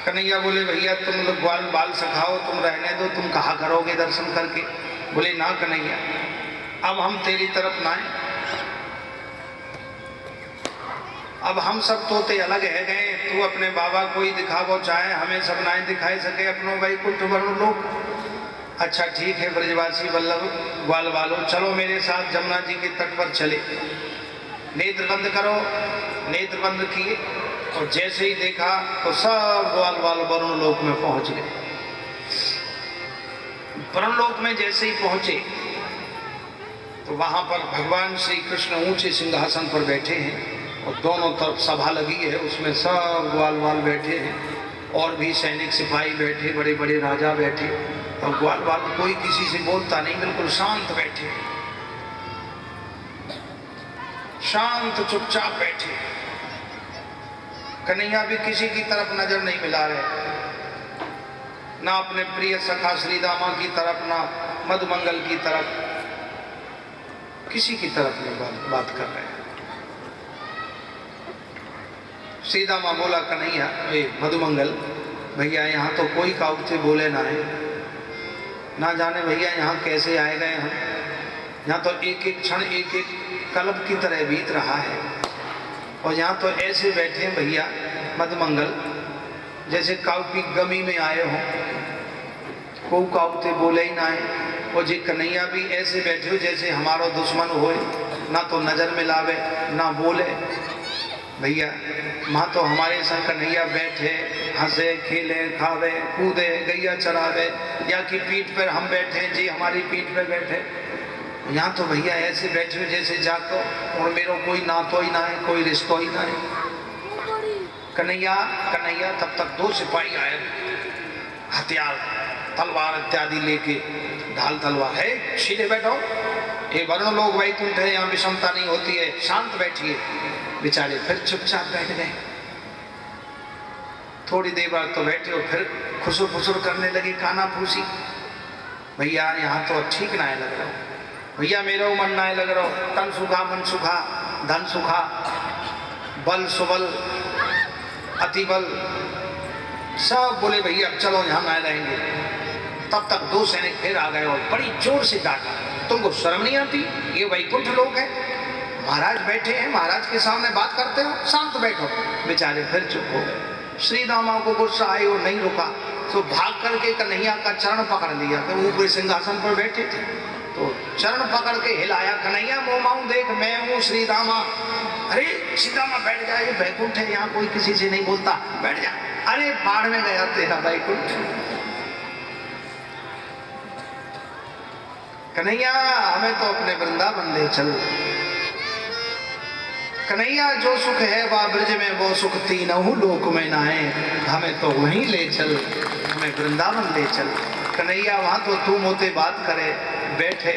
कन्हैया बोले भैया तुम लोग ग्वाल बाल सखाओ, तुम रहने दो, तुम कहाँ करोगे दर्शन करके। बोले ना कन्हैया अब हम तेरी तरफ ना आए, अब हम सब तोते अलग है गए, तू अपने बाबा को ही दिखावो चाहे, हमें सब ना दिखाई सके अपनो वैकुंठ वरुण लोक। अच्छा ठीक है ब्रजवासी वल्लभ ग्वाल वालो, चलो मेरे साथ जमुना जी के तट पर चले। नेत्र बंद करो। नेत्र बंद किए और जैसे ही देखा तो सब ग्वाल वाल वरुण लोक में पहुंच गए। वरुण लोक में जैसे ही पहुंचे तो वहां पर भगवान श्री कृष्ण ऊंचे सिंहासन पर बैठे हैं और दोनों तरफ सभा लगी है, उसमें सब ग्वाल वाल बैठे हैं और भी सैनिक सिपाही बैठे, बड़े बड़े राजा बैठे। और ग्वाल वाल कोई किसी से बोलता नहीं, बिल्कुल शांत बैठे, शांत चुपचाप बैठे। कन्हैया भी किसी की तरफ नजर नहीं मिला रहे, ना अपने प्रिय सखा श्रीदामा की तरफ, ना मधुमंगल की तरफ, किसी की तरफ नहीं बात कर रहे हैं। श्रीदामा बोला, कन्हैया ए मधुमंगल भैया यहाँ तो कोई काउथे बोले ना है, ना जाने भैया यहाँ कैसे आए गए हम, यहाँ तो एक एक क्षण एक एक कल्प की तरह बीत रहा है और यहाँ तो ऐसे बैठे हैं भैया मधुमंगल जैसे काउ की गमी में आए हो, को काउथे बोले ही ना है। और जी कन्हैया भी ऐसे बैठे हो जैसे हमारा दुश्मन होए, ना तो नजर मिलावे ना बोले। भैया वहाँ तो हमारे संग कन्हैया बैठे, हंसे खेले खावे कूदे गैया चरावे, या कि पीठ पर हम बैठे जी हमारी पीठ पर बैठे। यहाँ तो भैया ऐसे बैठे हो जैसे जाको और मेरा कोई नातो ही ना है, कोई रिश्तो ही ना है। कन्हैया कन्हैया तब तक दो सिपाही आए, हथियार तलवार इत्यादि लेके, ढाल तलवार है, सीधे बैठो, ये वरुण लोग वैकुंठ है, यहाँ विषमता नहीं होती है, शांत बैठिए। बेचारे फिर चुपचाप बैठ गए। थोड़ी देर बाद तो बैठे और फिर खुसुर फुसुर करने लगे, काना फूसी। भैया यहाँ तो ठीक ना लग रहा, भैया मेरा मन ना लग रहा, तन सुखा मन सुखा धन सुखा, बल सुबल अति बल, सब बोले भैया अब चलो यहाँ ना रहेंगे। तब तक दो सैनिक फिर आ गए और बड़ी जोर से डांटा, तुमको शर्म नहीं आती, ये वैकुंठ लोग हैं, महाराज बैठे हैं, महाराज के सामने बात करते हो, शांत बैठो। बेचारे फिर चुप हो गए। श्रीदामा को गुस्सा आए और नहीं रुका, तो भाग करके कन्हैया का चरण पकड़ लिया, तो ऊपर सिंहासन पर बैठे थे तो चरण पकड़ के हिलाया, कन्हैया मोमाऊ देख मैं हूँ श्रीदामा। अरे श्रीदामा बैठ जाए, ये वैकुंठ है, यहाँ कोई किसी से नहीं बोलता, बैठ जा। अरे बाढ़ में गया तेरा वैकुंठ। कन्हैया हमें तो अपने वृंदावन ले चल, कन्हैया जो सुख है वह ब्रज में, वो सुख तीनों लोक में ना है, हमें तो वहीं ले चल, हमें वृंदावन ले चल। कन्हैया वहां तो तू मोते बात करे बैठे,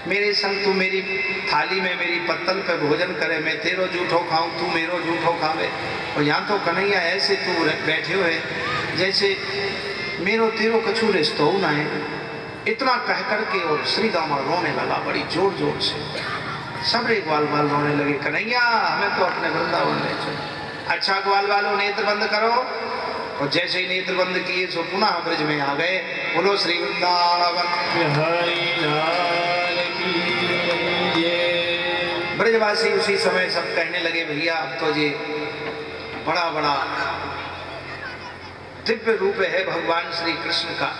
मेरे संग तू मेरी थाली में मेरी पत्तल पे भोजन करे, मैं तेरो जूठो खाऊं तू मेरो जूठो खावे। और यहाँ तो कन्हैया ऐसे तू बैठे हुए जैसे मेरो तेरो कछु रिश्तो ना है। इतना कह करके और श्रीदामा रोने लगा बड़ी जोर जोर से, सब रे ग्वाल बाल रोने लगे, कन्हैया हमें तो अपने वृंदावन ले चलो। अच्छा ग्वाल बालों नेत्र बंद करो, और जैसे ही नेत्र बंद किए तो पुनः ब्रज में आ गए। बोलो श्री वृंदावन ब्रजवासी उसी समय सब कहने लगे भैया अब तो ये बड़ा बड़ा दिव्य रूप है भगवान श्री कृष्ण का।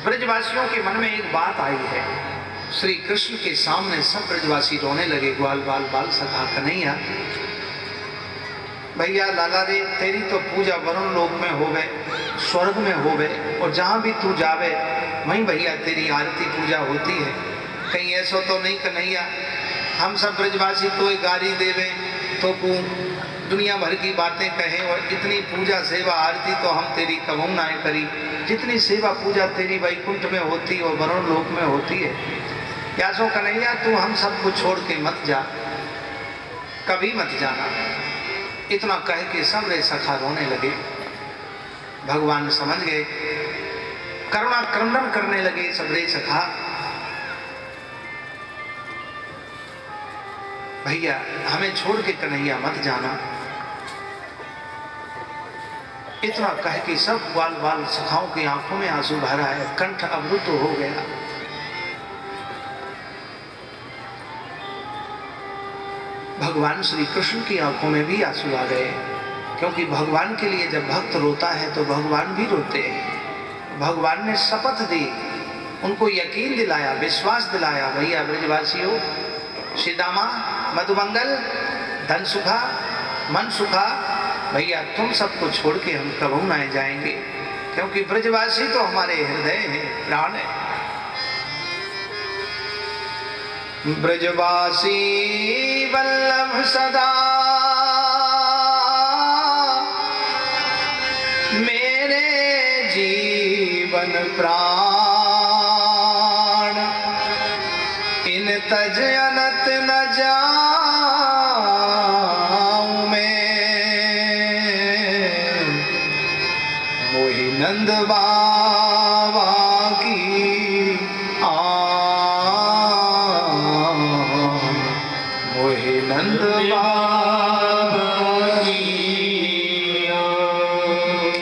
ब्रजवासियों के मन में एक बात आई है, श्री कृष्ण के सामने सब ब्रजवासी रोने लगे। ग्वाल बाल बाल सखा कन्हैया, भैया लाला रे, तेरी तो पूजा वरुण लोक में होवे, स्वर्ग में होवे, और जहाँ भी तू जावे वहीं भैया तेरी आरती पूजा होती है। कहीं ऐसा तो नहीं कन्हैया हम सब ब्रजवासी तो गारी देवे तो को दुनिया भर की बातें कहें, और इतनी पूजा सेवा आरती तो हम तेरी कबहू ना करी, जितनी सेवा पूजा तेरी वैकुंठ में होती और वरुण लोक में होती है। या सो कन्हैया तू हम सबको छोड़ के मत जा, कभी मत जाना। इतना कह के सब रे सखा रोने लगे। भगवान समझ गए, करुणा क्रंदन करने लगे सब रे सखा। भैया हमें छोड़ के कन्हैया मत जाना। इतना कह के सब बाल बाल सखाओं की आंखों में आंसू भरा है, कंठ अवरुद्ध हो गया। भगवान श्री कृष्ण की आंखों में भी आंसू आ गए, क्योंकि भगवान के लिए जब भक्त रोता है तो भगवान भी रोते हैं। भगवान ने शपथ दी, उनको यकीन दिलाया, विश्वास दिलाया, भैया ब्रजवासियों, श्रीदामा, मधुमंगल, धन सुखा, मन सुखा, भैया तुम सबको छोड़ के हम कबहू ना जाएंगे, क्योंकि ब्रजवासी तो हमारे हृदय है, प्राण है। ब्रजवासी वल्लभ सदा मेरे जीवन प्राण, इन तज अनत न जाऊं मैं, मोहि नंद बाबा की नंद बाबा की।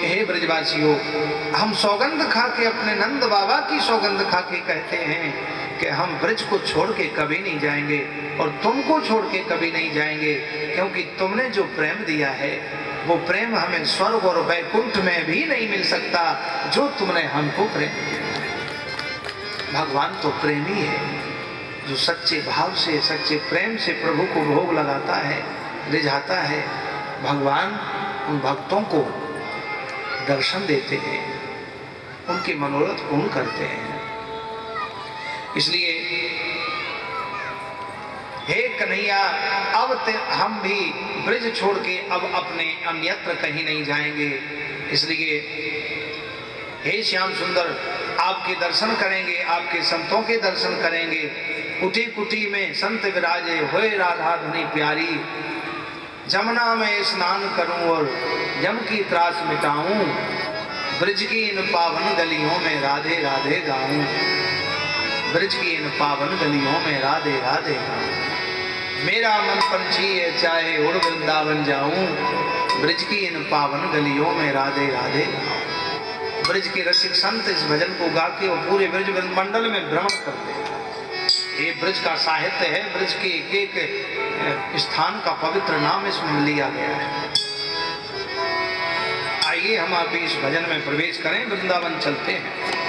हे ब्रजवासियों, हम सौगंध खा के, अपने नंद बाबा की सौगंध खा के कहते हैं कि हम ब्रज को छोड़ के कभी नहीं जाएंगे और तुमको छोड़ के कभी नहीं जाएंगे, क्योंकि तुमने जो प्रेम दिया है वो प्रेम हमें स्वर्ग और वैकुंठ में भी नहीं मिल सकता जो तुमने हमको प्रेम दिया। भगवान तो प्रेमी है, जो सच्चे भाव से, सच्चे प्रेम से प्रभु को भोग लगाता है, रिझाता है। भगवान उन भक्तों को दर्शन देते हैं, उनके मनोरथ पूर्ण करते हैं। इसलिए हे कन्हैया, अब हम भी ब्रज छोड़ के अब अपने अन्यत्र कहीं नहीं जाएंगे। इसलिए हे श्याम सुंदर, आपके दर्शन करेंगे, आपके संतों के दर्शन करेंगे। कुटी कुटी में संत विराजे, होए राधा धनी प्यारी, जमुना में स्नान करूं और यम की त्रास मिटाऊं, ब्रज की इन पावन गलियों में राधे राधे गाऊं, ब्रज की इन पावन गलियों में राधे राधे गाऊं। मेरा मन पंछी है चाहे उड़ वृंदावन जाऊं, ब्रज की इन पावन गलियों में राधे राधे गाऊं। ब्रज के रसिक संत इस भजन को गा के और पूरे ब्रज मंडल में भ्रमण करते हैं। ये ब्रज का साहित्य है, ब्रज के एक एक स्थान का पवित्र नाम इसमें लिया गया है। आइए हम आप इस भजन में प्रवेश करें, वृंदावन चलते हैं।